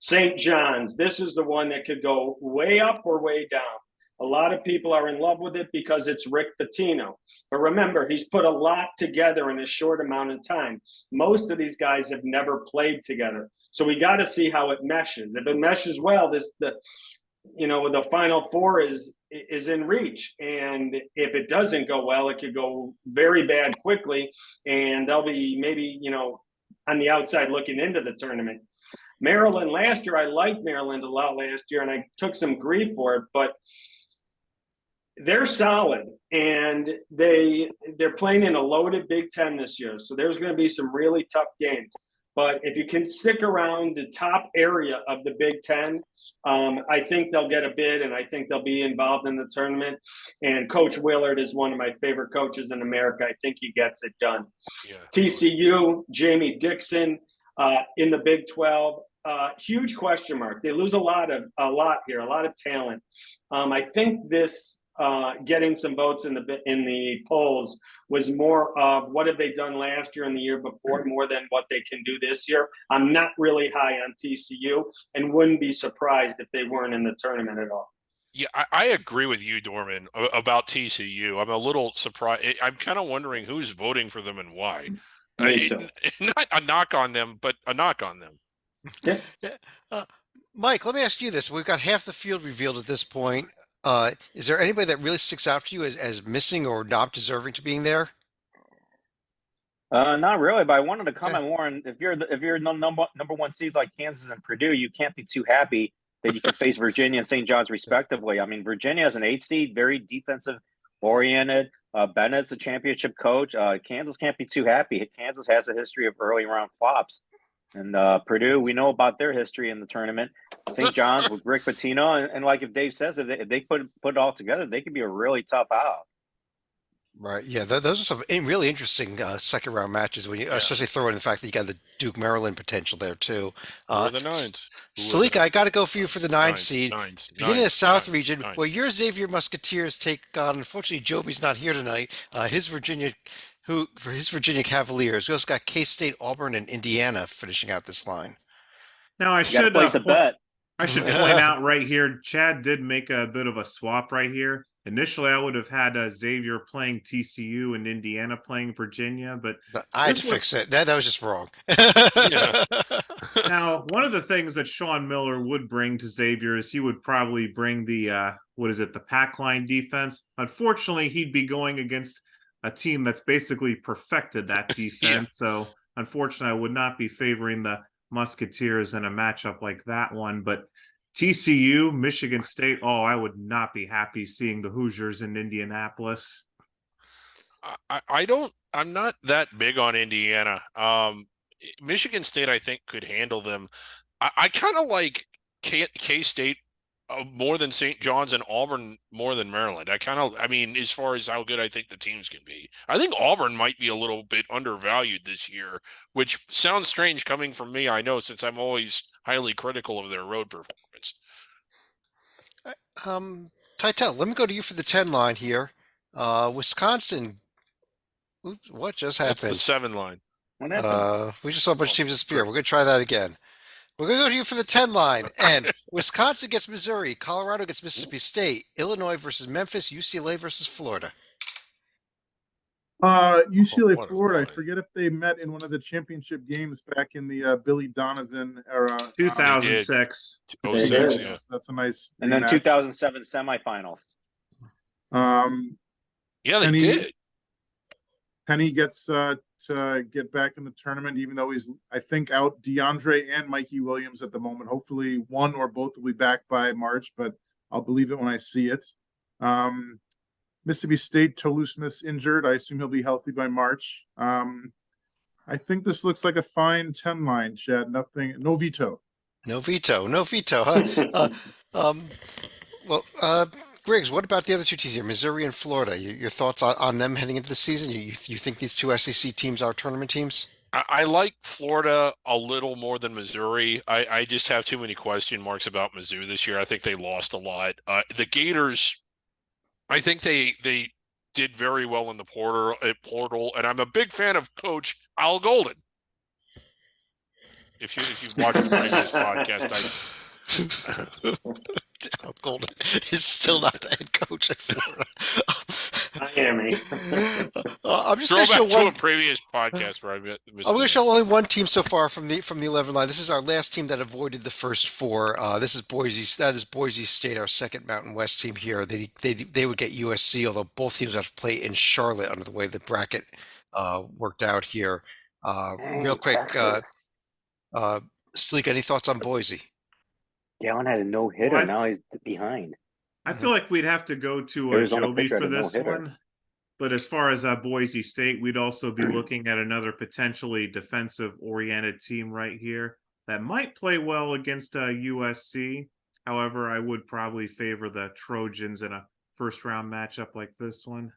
St. John's, this is the one that could go way up or way down. A lot of people are in love with it because it's Rick Pitino. But remember, he's put a lot together in a short amount of time. Most of these guys have never played together. So we got to see how it meshes. If it meshes well, the Final Four is in reach. And if it doesn't go well, it could go very bad quickly. And they'll be maybe, on the outside looking into the tournament. Maryland last year, I liked Maryland a lot last year, and I took some grief for it, but they're solid, and they're playing in a loaded Big Ten this year. So there's going to be some really tough games. But if you can stick around the top area of the Big Ten, I think they'll get a bid, and I think they'll be involved in the tournament. And Coach Willard is one of my favorite coaches in America. I think he gets it done. Yeah. TCU, Jamie Dixon in the Big 12. Huge question mark. They lose a lot here, a lot of talent. I think this getting some votes in the polls was more of what have they done last year and the year before, more than what they can do this year. I'm not really high on TCU, and wouldn't be surprised if they weren't in the tournament at all. Yeah, I agree with you, Dorman, about TCU. I'm a little surprised. I'm kind of wondering who's voting for them and why. Me too. Not a knock on them, but a knock on them. Yeah. Yeah. Mike, let me ask you this. We've got half the field revealed at this point. Is there anybody that really sticks out to you as missing or not deserving to being there? Not really, but I wanted to Okay. comment more on if you're number one seeds like Kansas and Purdue, you can't be too happy that you can face Virginia and St. John's respectively. I mean, Virginia is an 8 seed, very defensive oriented. Bennett's a championship coach. Kansas can't be too happy. Kansas has a history of early round flops, and Purdue, we know about their history in the tournament. St. John's with Rick Pitino, and like if Dave says, if they put it all together, they could be a really tough out. Right. Yeah. Those are some really interesting second round matches when you, especially throw in the fact that you got the Duke Maryland potential there too. Who are the nines? Salika, I got to go for you for the nine seed. Beginning of the South region, nines. where your Xavier Musketeers take on. Unfortunately, Joby's not here tonight. His Virginia Cavaliers. We also got K-State, Auburn, and Indiana finishing out this line. Now I You got to should place a bet. I should point out right here, Chad did make a bit of a swap right here. Initially, I would have had Xavier playing TCU and Indiana playing Virginia, but I had to fix it. That was just wrong. now, one of the things that Sean Miller would bring to Xavier is he would probably bring the the pack line defense. Unfortunately, he'd be going against a team that's basically perfected that defense. So, unfortunately, I would not be favoring the Musketeers in a matchup like that one. But TCU, Michigan State, I would not be happy seeing the Hoosiers in Indianapolis. I'm not that big on Indiana. Michigan State, I think, could handle them. I kind of like K-State more than St. John's, and Auburn more than Maryland. I mean, as far as how good I think the teams can be, I think Auburn might be a little bit undervalued this year, which sounds strange coming from me. I know, since I'm always highly critical of their road performance. Titel, let me go to you for the 10 line here. Wisconsin. Oops, what just happened? That's the 7 line. What happened? We just saw a bunch of teams disappear. We're going to try that again. We're going to go to you for the 10 line. And Wisconsin gets Missouri. Colorado gets Mississippi State. Illinois versus Memphis. UCLA versus Florida. UCLA, What a Florida. I line. forget if they met in one of the championship games back in the Billy Donovan era. 2006. Oh, They 06, did. yeah. So that's a nice. And then rematch. 2007 semifinals. Yeah, they Penny- did. Penny gets to get back in the tournament, even though he's, I think, out DeAndre and Mikey Williams at the moment. Hopefully, one or both will be back by March, but I'll believe it when I see it. Mississippi State, Toulouse Smith's injured. I assume he'll be healthy by March. I think this looks like a fine 10 line, Chad. Nothing, no veto. No veto. No veto, huh? Griggs, what about the other two teams here, Missouri and Florida? Your thoughts on them heading into the season? You think these two SEC teams are tournament teams? I like Florida a little more than Missouri. I just have too many question marks about Mizzou this year. I think they lost a lot. The Gators, I think they did very well in the portal, and I'm a big fan of Coach Al Golden. If you've watched the previous podcast, Al Golden is still not the head coach at Florida. Miami. I'm just throw going to back show to one. a previous podcast where I missed I'm going to it. show only one team so far from the 11 line. This is our last team that avoided the first four. This is Boise. That is Boise State, our second Mountain West team here. They would get USC, although both teams have to play in Charlotte under the way the bracket worked out here. Real quick, Sleek, any thoughts on Boise? Gallon had a no-hitter. What? Now he's behind. I feel like we'd have to go to Arizona Joby pitcher for had a this no-hitter. one. But as far as Boise State, we'd also be looking at another potentially defensive-oriented team right here that might play well against USC. However, I would probably favor the Trojans in a first-round matchup like this one.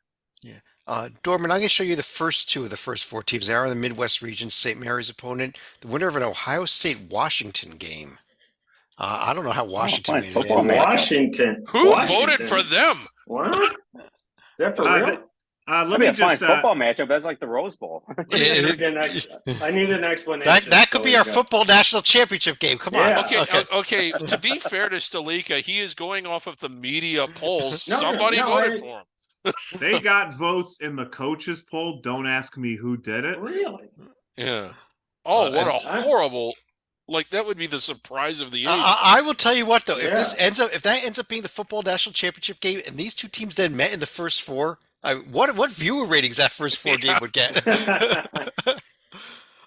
Dorman, I'm going to show you the first two of the first four teams. They are in the Midwest region. St. Mary's opponent, the winner of an Ohio State-Washington game. I don't know how Washington fine made it football in. matchup. Washington. Who Washington. voted for them? What? Is that for Uh, real? th- That'd let be me a fine just football matchup. That's like the Rose Bowl. I need an explanation. That could be our Stalika. football national championship game. Come on. Yeah. Okay. To be fair to Stalika, he is going off of the media polls. No, Somebody voted for him. they got votes in the coaches poll. Don't ask me who did it. Really? Yeah. Oh, what a and- horrible! Like that would be the surprise of the age. I will tell you what though, if Yeah. that ends up being the football national championship game, and these two teams then met in the first four, what viewer ratings that first four game would get?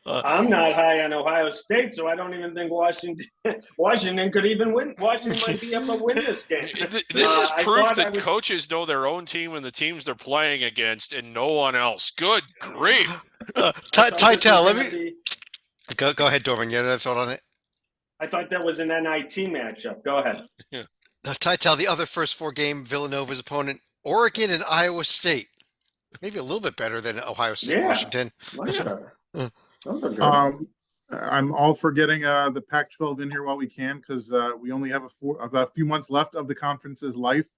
I'm not high on Ohio State, so I don't even think Washington could even win. Washington might be able to win this game. This is I proof thought I that was- coaches know their own team and the teams they're playing against, and no one else. Good grief! I thought this was Titel, let gonna me be- go ahead, Dorman. You had another thought on it? I thought that was an NIT matchup. Go ahead. Titel, the other first four game, Villanova's opponent, Oregon and Iowa State. Maybe a little bit better than Ohio State, Yeah. Washington. Much better. Those are good. I'm all for getting the Pac-12 in here while we can because we only have about a few months left of the conference's life.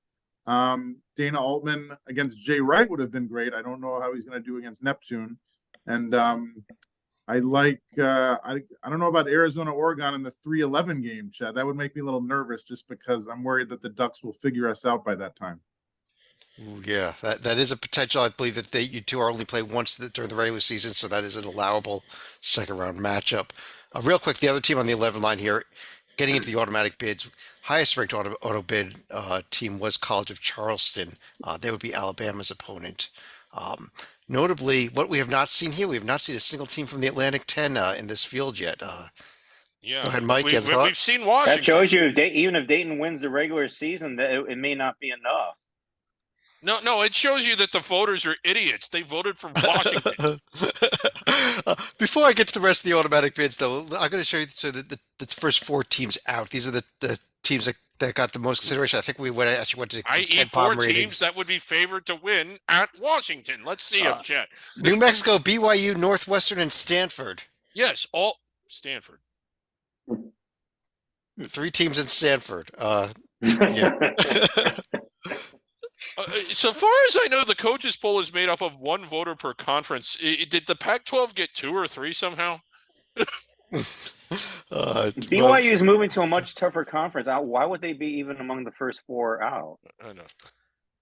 Dana Altman against Jay Wright would have been great. I don't know how he's going to do against Neptune, and I like I don't know about Arizona Oregon in the 3-11 game, Chad. That would make me a little nervous just because I'm worried that the Ducks will figure us out by that time. Ooh, yeah, that is a potential. I believe that you two are only played once during the regular season, so that is an allowable second round matchup. Real quick, the other team on the 11 line here, getting into the automatic bids, highest ranked auto bid team was College of Charleston. They would be Alabama's opponent. Notably, what we have not seen here, we have not seen a single team from the Atlantic 10 in this field yet. Yeah, Go ahead, Mike, you have a thought? we've seen Washington. That shows you, even if Dayton wins the regular season, that it may not be enough. No, it shows you that the voters are idiots. They voted for Washington. Before I get to the rest of the automatic bids, though, I'm going to show you the first four teams out. These are the teams that got the most consideration. I think we actually went to I.e., 10 four palm teams ratings. that would be favored to win at Washington. Let's see them, Chet. New Mexico, BYU, Northwestern, and Stanford. Yes, all Stanford. Three teams in Stanford. Yeah. So far as I know, the coaches poll is made up of one voter per conference. Did the Pac-12 get two or three somehow? BYU is moving to a much tougher conference. Why would they be even among the first four out? I know.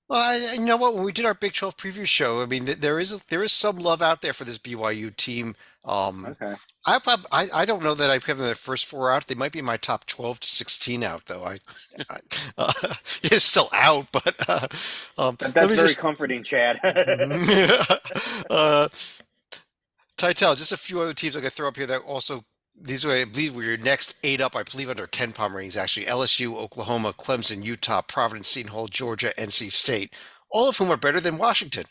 Well, you know what? When we did our Big 12 preview show, I mean, there is some love out there for this BYU team. Okay. I don't know that I've given the first four out. They might be my top 12 to 16 out, though. It's still out, but That's let me very just comforting, Chad. Titel, just a few other teams I could throw up here that also these were, I believe, were your next 8 up. I believe under 10 palm ratings actually. LSU, Oklahoma, Clemson, Utah, Providence, Seton Hall, Georgia, NC State, all of whom are better than Washington.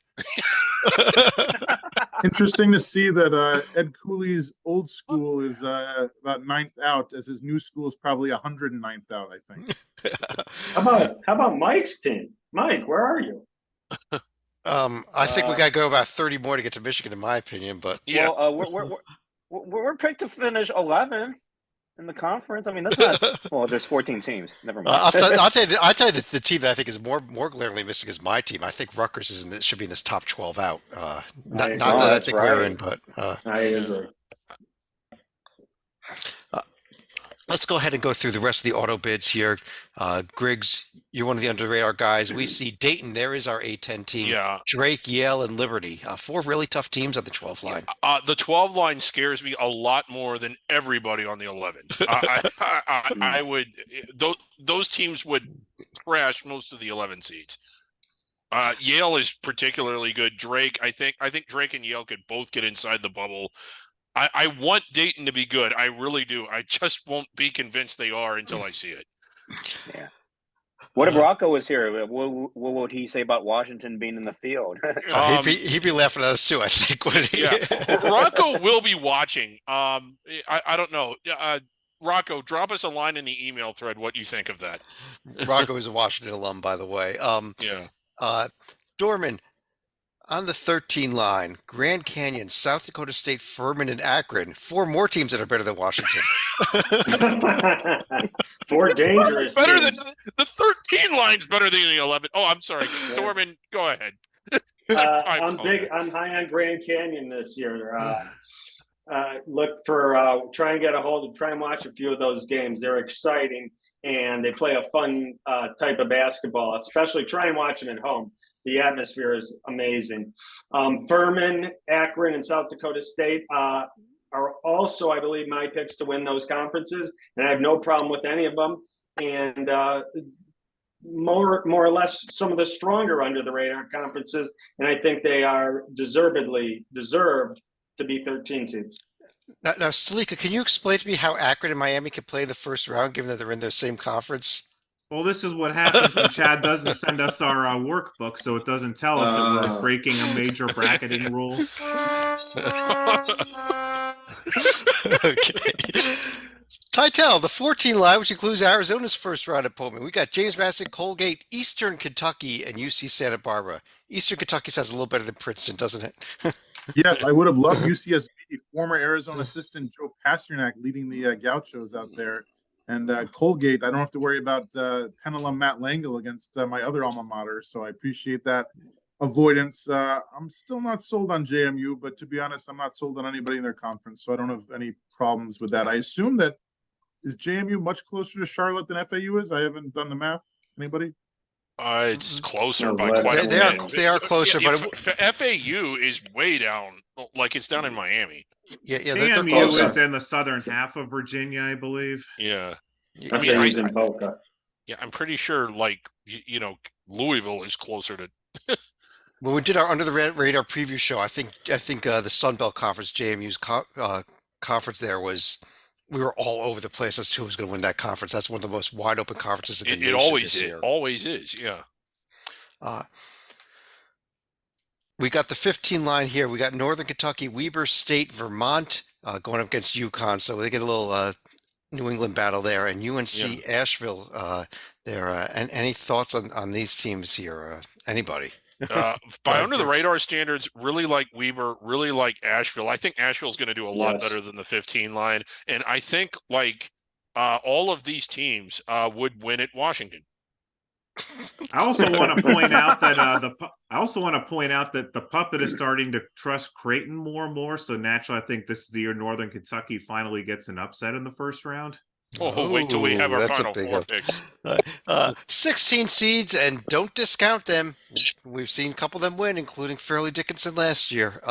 Interesting to see that Ed Cooley's old school is about 9th out, as his new school is probably 109th out, I think. How about Mike's team? Mike, where are you? I think we got to go about 30 more to get to Michigan, in my opinion. But Yeah. Well, we're picked to finish 11 in the conference. I mean, that's not. Well, there's 14 teams. Never mind. I'll tell you the team that I think is more glaringly missing is my team. I think Rutgers should be in this top 12 out. Not that I that's think they're right. in, but I agree. let's go ahead and go through the rest of the auto bids here. Griggs, you're one of the under the radar guys. We see Dayton. There is our A10 team. Yeah. Drake, Yale, and Liberty. 4 really tough teams on the 12 line. The 12 line scares me a lot more than everybody on the 11. I would those teams would crash most of the 11 seeds. Yale is particularly good. Drake, I think Drake and Yale could both get inside the bubble. I want Dayton to be good. I really do. I just won't be convinced they are until I see it. Yeah. What if Rocco was here? What would he say about Washington being in the field? He'd be laughing at us too, I think. Yeah, Rocco will be watching. I don't know. Rocco, drop us a line in the email thread what you think of that. Rocco is a Washington alum, by the way. Yeah. Dorman, On the 13 line, Grand Canyon, South Dakota State, Furman, and Akron. Four more teams that are better than Washington. 4 dangerous Better than teams. the 13 line's better than the 11. Oh, I'm sorry. Dorman, go ahead. I'm high on Grand Canyon this year. Look for try and watch a few of those games. They're exciting and they play a fun type of basketball. Especially try and watch them at home. The atmosphere is amazing. Furman, Akron, and South Dakota State are also, I believe, my picks to win those conferences, and I have no problem with any of them. And more or less some of the stronger under the radar conferences, and I think they are deserved to be 13 seeds. Now, Stalika, can you explain to me how Akron and Miami can play the first round, given that they're in the same conference? Well, this is what happens when Chad doesn't send us our workbook, so it doesn't tell us that we're breaking a major bracketing rule. Okay. Title, the 14 line, which includes Arizona's first round opponent. We got James Madison, Colgate, Eastern Kentucky, and UC Santa Barbara. Eastern Kentucky sounds a little better than Princeton, doesn't it? Yes, I would have loved UCSB, former Arizona assistant Joe Pasternak leading the Gauchos out there. And Colgate, I don't have to worry about Penn alum Matt Langle against my other alma mater. So I appreciate that avoidance. I'm still not sold on JMU, but to be honest, I'm not sold on anybody in their conference. So I don't have any problems with that. I assume that is JMU much closer to Charlotte than FAU is? I haven't done the math. Anybody? It's closer Oh, by right. quite a They are bit. they are closer, Yeah, but FAU is way down, like it's down in Miami. yeah, they're JMU closer. is in the southern half of Virginia, I believe. Yeah, Yeah, I mean, FAU's in Boca. yeah, I'm pretty sure. Like Louisville is closer to. when we did our under the radar preview show, I think the Sun Belt Conference, JMU's conference there was. We were all over the place as to who was going to win that conference. That's one of the most wide open conferences in the It nation always this is. year. Always is. Yeah. We got the 15 line here. We got Northern Kentucky, Weber State, Vermont going up against UConn. So they get a little New England battle there, and UNC Asheville there. And any thoughts on these teams here? Anybody? By under the radar standards, really like Weber, really like Asheville. I think Asheville's going to do a lot better than the 15 line, and I think all of these teams would win at Washington. I also want to point out that the puppet is starting to trust Creighton more and more. So naturally, I think this is the year Northern Kentucky finally gets an upset in the first round. Oh, wait till we have our that's a final big four up. picks. 16 seeds, and don't discount them. We've seen a couple of them win, including Fairleigh Dickinson last year.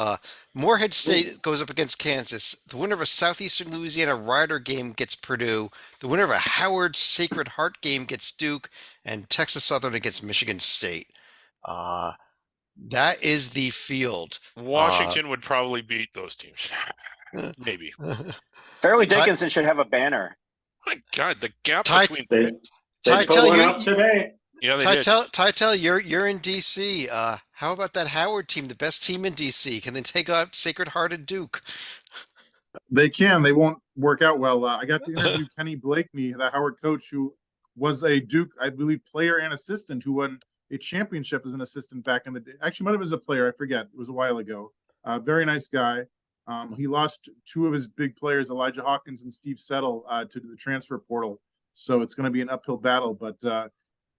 Morehead State goes up against Kansas. The winner of a Southeastern Louisiana Rider game gets Purdue. The winner of a Howard Sacred Heart game gets Duke, and Texas Southern against Michigan State. That is the field. Washington would probably beat those teams. Maybe. Fairleigh Dickinson should have a banner. My God, the gap between They put one up today. yeah, they did. Titel, you're in DC. How about that Howard team, the best team in DC? Can they take out Sacred Heart and Duke? They can. They won't work out well. I got to interview Kenny Blakeney, the Howard coach, who was a Duke, I believe, player and assistant who won a championship as an assistant back in the day. Actually, might have been as a player. I forget. It was a while ago. Very nice guy. He lost two of his big players, Elijah Hawkins and Steve Settle, to the transfer portal. So it's going to be an uphill battle. But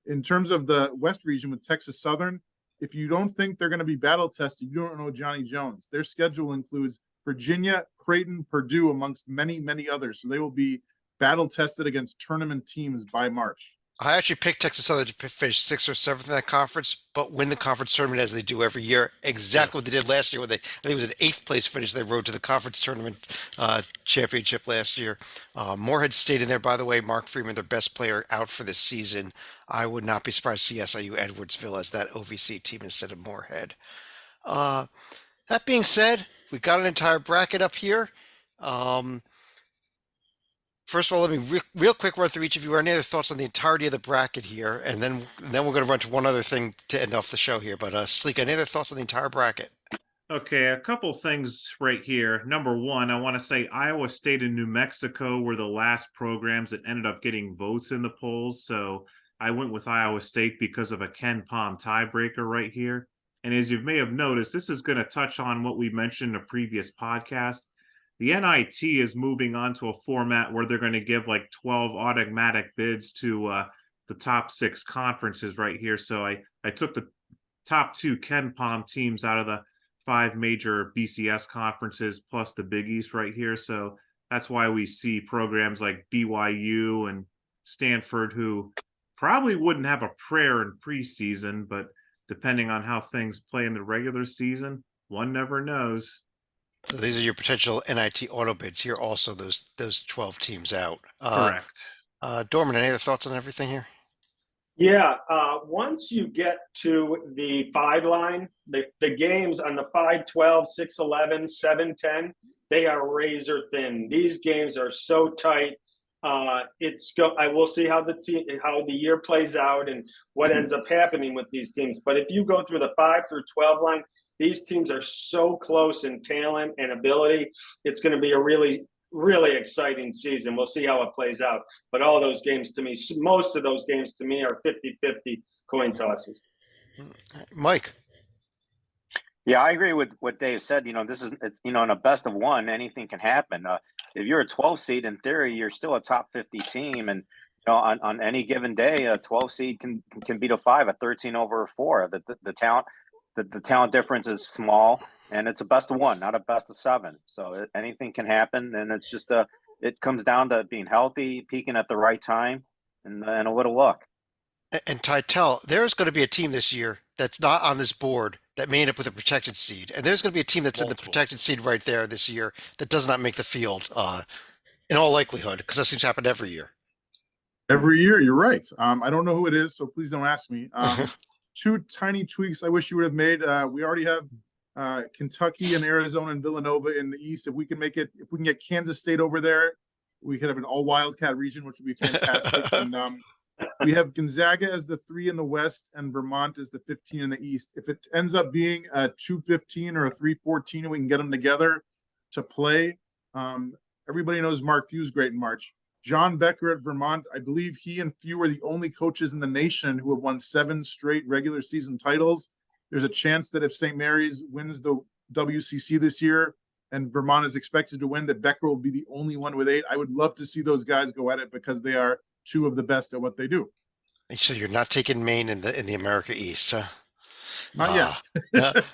in terms of the West region with Texas Southern, if you don't think they're going to be battle tested, you don't know Johnny Jones. Their schedule includes Virginia, Creighton, Purdue, amongst many, many others. So they will be battle tested against tournament teams by March. I actually picked Texas Southern to finish 6th or 7th in that conference, but win the conference tournament as they do every year. Exactly what they did last year when I think it was an 8th place finish. They rode to the conference tournament championship last year. Morehead State in there, by the way. Mark Freeman, their best player, out for this season. I would not be surprised to see SIU Edwardsville as that OVC team instead of Morehead. That being said, we've got an entire bracket up here. First of all, let me real quick run through each of you. Any other thoughts on the entirety of the bracket here? And then we're going to run to one other thing to end off the show here. But Sleek, any other thoughts on the entire bracket? Okay, a couple things right here. Number one, I want to say Iowa State and New Mexico were the last programs that ended up getting votes in the polls. So I went with Iowa State because of a Ken Palm tiebreaker right here. And as you may have noticed, this is going to touch on what we mentioned in a previous podcast. The NIT is moving on to a format where they're going to give like 12 automatic bids to the top 6 conferences right here. So I took the top 2 Ken Palm teams out of the 5 major BCS conferences plus the Big East right here. So that's why we see programs like BYU and Stanford, who probably wouldn't have a prayer in preseason, but depending on how things play in the regular season, one never knows. So these are your potential NIT auto bids here. Also, those 12 teams out. Correct. Dorman, any other thoughts on everything here? Yeah, once you get to the 5 line, the games on the 5-12, 6-11, 7-10, they are razor thin. These games are so tight. I will see how the year plays out and what ends up happening with these teams. But if you go through the 5 through 12 line, these teams are so close in talent and ability. It's going to be a really exciting season. We'll see how it plays out. But all those games to me, most of those games to me are 50-50 coin tosses. Mike. Yeah, I agree with what Dave said. This is, in a best of one, anything can happen. If you're a 12 seed, in theory, you're still a top 50 team. And, on any given day, a 12 seed can beat a 5, a 13 over a 4. The talent difference is small, and it's a best of one, not a best of 7. So anything can happen. And it's just it comes down to being healthy, peaking at the right time, and a little luck. And Tytel, there's going to be a team this year that's not on this board that may end up with a protected seed. And there's going to be a team that's in the protected seed right there this year that does not make the field in all likelihood, because that seems to happen every year. Every year, you're right. I don't know who it is, so please don't ask me. 2 tiny tweaks I wish you would have made. We already have Kentucky and Arizona and Villanova in the East. If we can get Kansas State over there, we could have an all Wildcat region, which would be fantastic. And we have Gonzaga as the 3 in the West and Vermont as the 15 in the East. If it ends up being a 2-15 or a 3-14, and we can get them together to play. Everybody knows Mark Few's great in March. John Becker at Vermont, I believe he and Few are the only coaches in the nation who have won 7 straight regular season titles. There's a chance that if St. Mary's wins the WCC this year and Vermont is expected to win, that Becker will be the only one with 8. I would love to see those guys go at it because they are 2 of the best at what they do. So you're not taking Maine in the America East, huh? Not yet.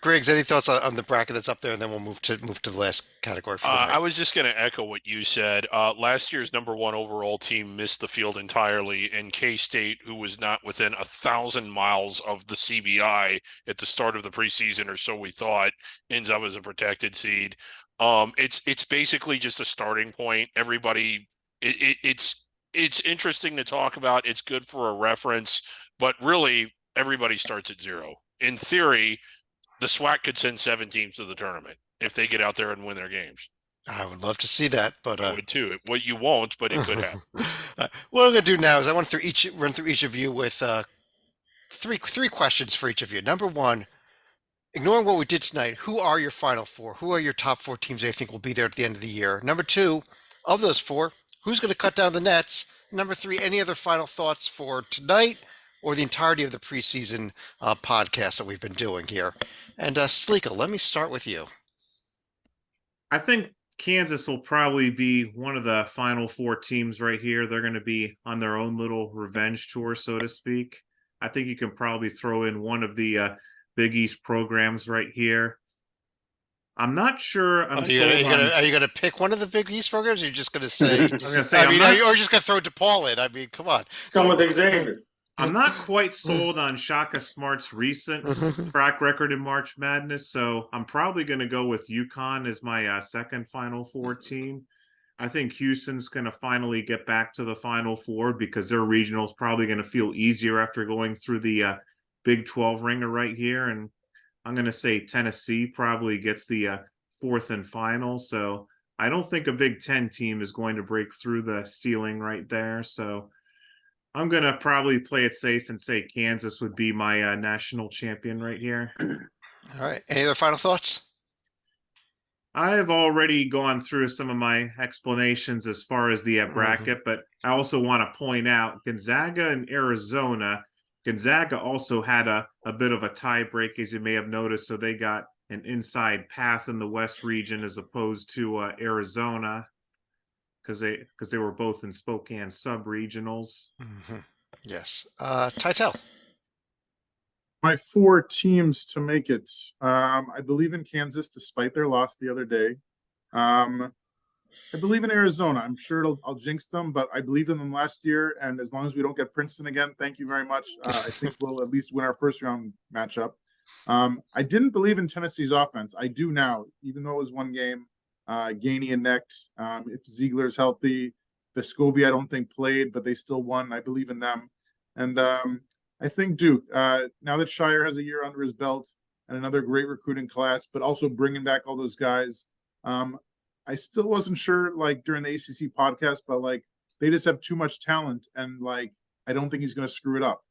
Griggs, any thoughts on the bracket that's up there, and then we'll move to the last category. For the night. I was just going to echo what you said. Last year's #1 overall team missed the field entirely, and K-State, who was not within 1,000 miles of the CBI at the start of the preseason, or so we thought, ends up as a protected seed. It's basically just a starting point. Everybody, it's interesting to talk about. It's good for a reference, but really everybody starts at 0. In theory, the SWAC could send 7 teams to the tournament if they get out there and win their games. I would love to see that, but I would too. Well, you won't, but it could happen. What I'm going to do now is I want to run through each of you with three questions for each of you. Number 1, ignoring what we did tonight, who are your final 4? Who are your top 4 teams that you think will be there at the end of the year? Number 2, of those 4, who's going to cut down the nets? Number 3, any other final thoughts for tonight or the entirety of the preseason podcast that we've been doing here? And Sleeka, let me start with you. I think Kansas will probably be one of the final 4 teams right here. They're going to be on their own little revenge tour, so to speak. I think you can probably throw in one of the Big East programs right here. I'm not sure. Are you going to pick one of the Big East programs? Or are you just going to say? Or just going to throw DePaul in? I mean, come on. Come with Xavier. I'm not quite sold on Shaka Smart's recent track record in March Madness, so I'm probably going to go with UConn as my second Final 4 team. I think Houston's going to finally get back to the Final 4 because their regional is probably going to feel easier after going through the Big 12 ringer right here. And I'm going to say Tennessee probably gets the 4th and final. So I don't think a Big 10 team is going to break through the ceiling right there. So I'm going to probably play it safe and say Kansas would be my national champion right here. All right. Any other final thoughts? I've already gone through some of my explanations as far as the bracket, but I also want to point out Gonzaga and Arizona Gonzaga also had a bit of a tie break, as you may have noticed. So they got an inside path in the West region as opposed to Arizona, because they were both in Spokane sub-regionals. Yes. Titel. My 4 teams to make it. I believe in Kansas, despite their loss the other day. I believe in Arizona. I'm sure I'll jinx them, but I believed in them last year. And as long as we don't get Princeton again, thank you very much. I think we'll at least win our first round matchup. I didn't believe in Tennessee's offense. I do now, even though it was one game. Gainey and Next. If Ziegler's healthy, Vescovi I don't think played, but they still won. I believe in them. And I think Duke, now that Shire has a year under his belt and another great recruiting class, but also bringing back all those guys. I still wasn't sure, like, during the ACC podcast, but like they just have too much talent, and like I don't think he's going to screw it up.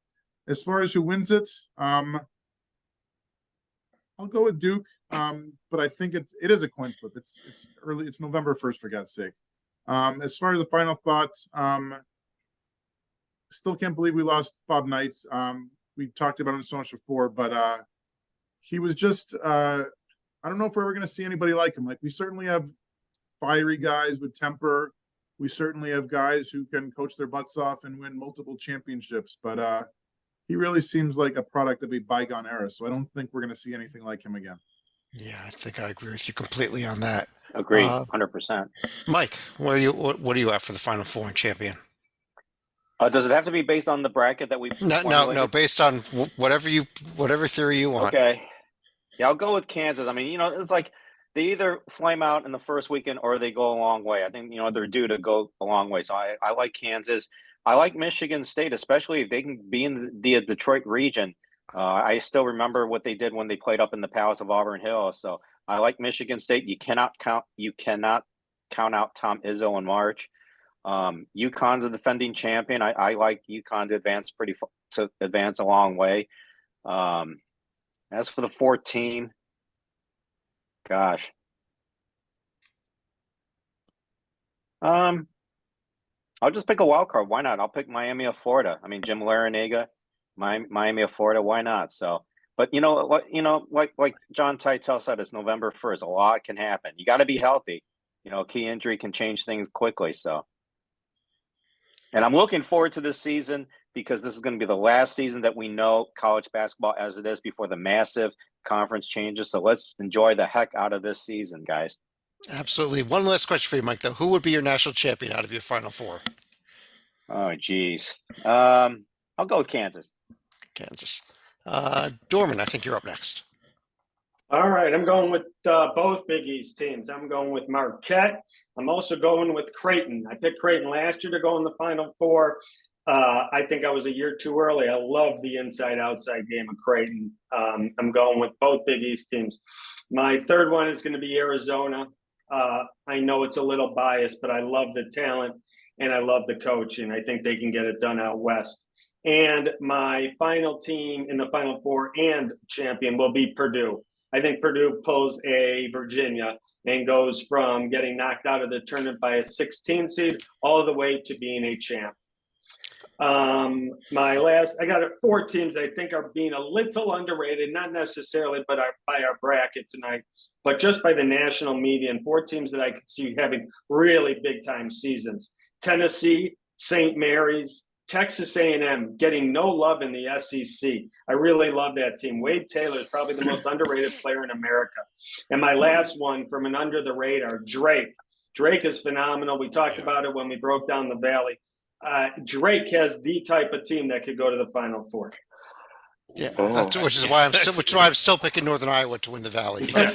As far as who wins it, I'll go with Duke, but I think it is a coin flip. It's early. It's November 1st, for God's sake. As far as the final thoughts, still can't believe we lost Bob Knight. We talked about him so much before, but he was just I don't know if we're ever going to see anybody like him. Like, we certainly have fiery guys with temper. We certainly have guys who can coach their butts off and win multiple championships, but he really seems like a product of a bygone era. So I don't think we're going to see anything like him again. Yeah, I think I agree with you completely on that. Agree, 100%. Mike, what are you at for the Final Four and champion? Does it have to be based on the bracket that we? No. Based on whatever theory you want. Okay. Yeah, I'll go with Kansas. I mean, it's like they either flame out in the first weekend or they go a long way. I think, they're due to go a long way. So I like Kansas. I like Michigan State, especially if they can be in the Detroit region. I still remember what they did when they played up in the Palace of Auburn Hills. So I like Michigan State. You cannot count out Tom Izzo in March. UConn's a defending champion. I like UConn to advance a long way. As for the 14, gosh. I'll just pick a wild card. Why not? I'll pick Miami of Florida. I mean, Jim Larinaga, Miami of Florida. Why not? So, but like John Titel said, it's November 1st. A lot can happen. You got to be healthy. Key injury can change things quickly. So, and I'm looking forward to this season because this is going to be the last season that we know college basketball as it is before the massive conference changes. So let's enjoy the heck out of this season, guys. Absolutely. One last question for you, Mike, though. Who would be your national champion out of your Final Four? Oh, geez. I'll go with Kansas. Kansas. Dorman, I think you're up next. All right, I'm going with both Big East teams. I'm going with Marquette. I'm also going with Creighton. I picked Creighton last year to go in the Final Four. I think I was a year too early. I love the inside-outside game of Creighton. I'm going with both Big East teams. My third one is going to be Arizona. I know it's a little biased, but I love the talent and I love the coaching. I think they can get it done out west. And my final team in the Final Four and champion will be Purdue. I think Purdue pulls a Virginia and goes from getting knocked out of the tournament by a 16 seed all the way to being a champ. I got 4 teams I think are being a little underrated, not necessarily, but by our bracket tonight, but just by the national media, and 4 teams that I could see having really big time seasons. Tennessee, St. Mary's, Texas A&M getting no love in the SEC. I really love that team. Wade Taylor is probably the most underrated player in America. And my last one from an under the radar, Drake. Drake is phenomenal. We talked about it when we broke down the Valley. Drake has the type of team that could go to the Final Four. Yeah, which is why I'm still picking Northern Iowa to win the Valley. But,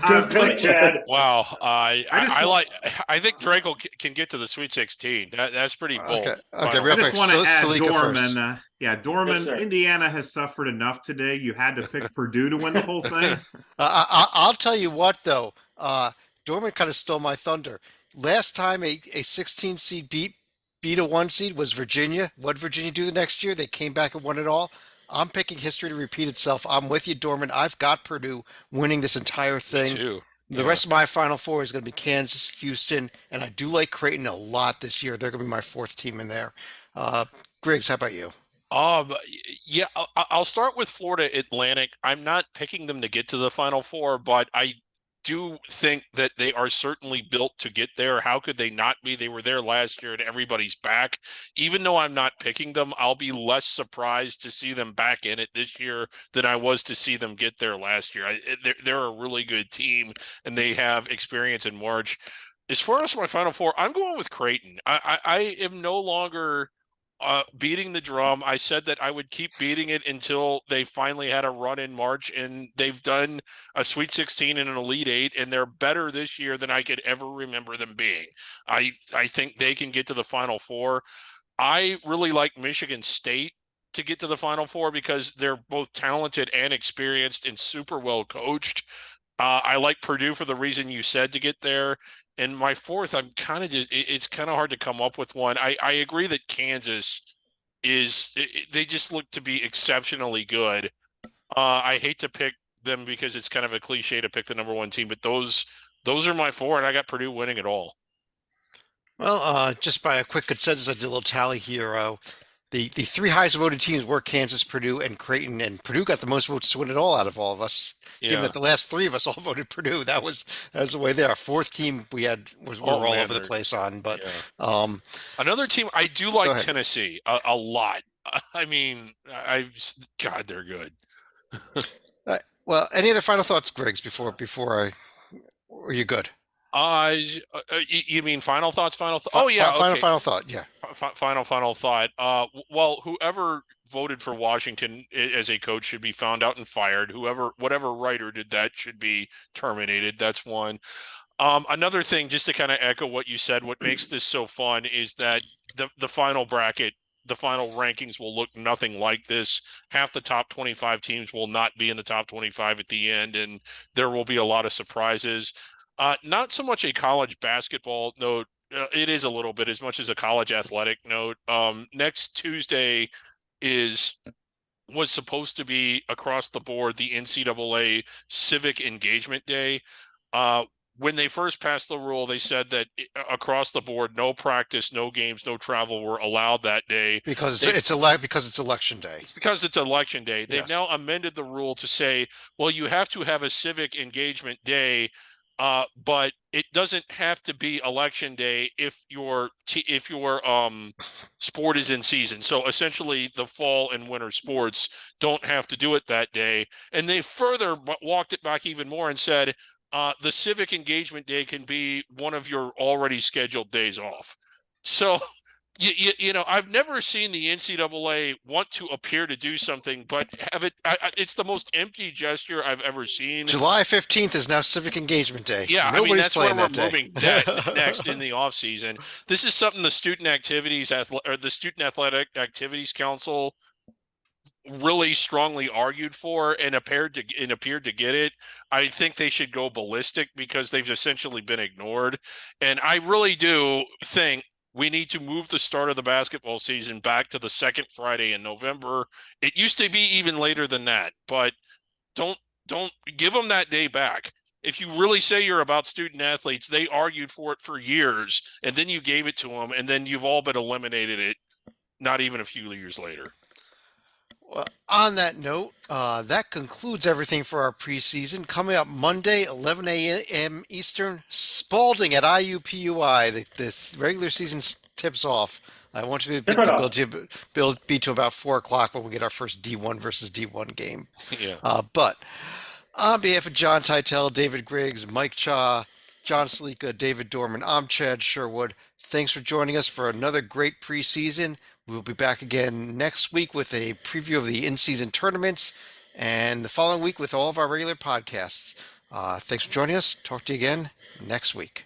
good pick, Chad. Wow, I think Drake can get to the Sweet 16. That's pretty bold. Okay, real I just quick. want to add Dorman. Dorman. Yes, Indiana has suffered enough today. You had to pick Purdue to win the whole thing. I'll tell you what, though. Dorman kind of stole my thunder. Last time a 16 seed beat a 1 seed was Virginia. What did Virginia do the next year? They came back and won it all. I'm picking history to repeat itself. I'm with you, Dorman. I've got Purdue winning this entire thing. Me too. The rest of my Final Four is going to be Kansas, Houston, and I do like Creighton a lot this year. They're going to be my 4th team in there. Griggs, how about you? Yeah, I'll start with Florida Atlantic. I'm not picking them to get to the Final Four, but I do think that they are certainly built to get there. How could they not be? They were there last year and everybody's back. Even though I'm not picking them, I'll be less surprised to see them back in it this year than I was to see them get there last year. They're a really good team and they have experience in March. As far as my Final Four, I'm going with Creighton. I am no longer beating the drum. I said that I would keep beating it until they finally had a run in March, and they've done a Sweet 16 and an Elite Eight, and they're better this year than I could ever remember them being. I think they can get to the Final Four. I really like Michigan State to get to the Final Four because they're both talented and experienced and super well coached. I like Purdue for the reason you said to get there. And my fourth, I'm kind of just, it's kind of hard to come up with one. I agree that Kansas they just look to be exceptionally good. I hate to pick them because it's kind of a cliche to pick the number one team, but those are my four, and I got Purdue winning it all. Well, just by a quick consensus, I did a little tally here. The three highest voted teams were Kansas, Purdue, and Creighton, and Purdue got the most votes to win it all out of all of us. Given Yeah. that the last three of us all voted Purdue, that was the way there. Our fourth team we had was we Oh were all man, over the they're place on, but yeah. um, Another team I do go like ahead. Tennessee a lot. I mean, God, they're good. Well, any other final thoughts, Griggs, before I, or you good? You mean final thoughts? Oh yeah, Final okay. final thought, yeah. Final thought. Well, whoever voted for Washington as a coach should be found out and fired. Whatever writer did that should be terminated. That's one. Another thing, just to kind of echo what you said, what makes this so fun is that the final bracket, the final rankings will look nothing like this. Half the top 25 teams will not be in the top 25 at the end, and there will be a lot of surprises. Not so much a college basketball note. It is a little bit as much as a college athletic note. Next Tuesday is was supposed to be across the board the NCAA Civic Engagement Day. Uh, when they first passed the rule, they said that across the board, no practice, no games, no travel were allowed that day. Because They've because it's election day. It's because it's election day. They've Yes. now amended the rule to say, well, you have to have a civic engagement day, but it doesn't have to be election day if your sport is in season. So essentially, the fall and winter sports don't have to do it that day. And they further walked it back even more and said, the civic engagement day can be one of your already scheduled days off. So you know, I've never seen the NCAA want to appear to do something, but have it. It's the most empty gesture I've ever seen. July 15th is now Civic Engagement Day. Yeah, I mean Nobody's that's where playing we're that day. moving next in the off season. This is something the the Student Athletic Activities Council really strongly argued for and appeared to get it. I think they should go ballistic because they've essentially been ignored. And I really do think we need to move the start of the basketball season back to the second Friday in November. It used to be even later than that, but don't don't give them that day back. If you really say you're about student athletes, they argued for it for years, and then you gave it to them, and then you've all but eliminated it not even a few years later. Well, on that note, that concludes everything for our preseason. Coming up Monday, 11 a.m. Eastern, Spalding at IUPUI. This regular season tips off. I want you Tip it off. to be to about 4 o'clock when we get our first D1 versus D1 game. Yeah. But on behalf of John Titel, David Griggs, Mike Cha, John Salika, David Dorman, I'm Chad Sherwood. Thanks for joining us for another great preseason. We'll be back again next week with a preview of the in-season tournaments and the following week with all of our regular podcasts. Thanks for joining us. Talk to you again next week.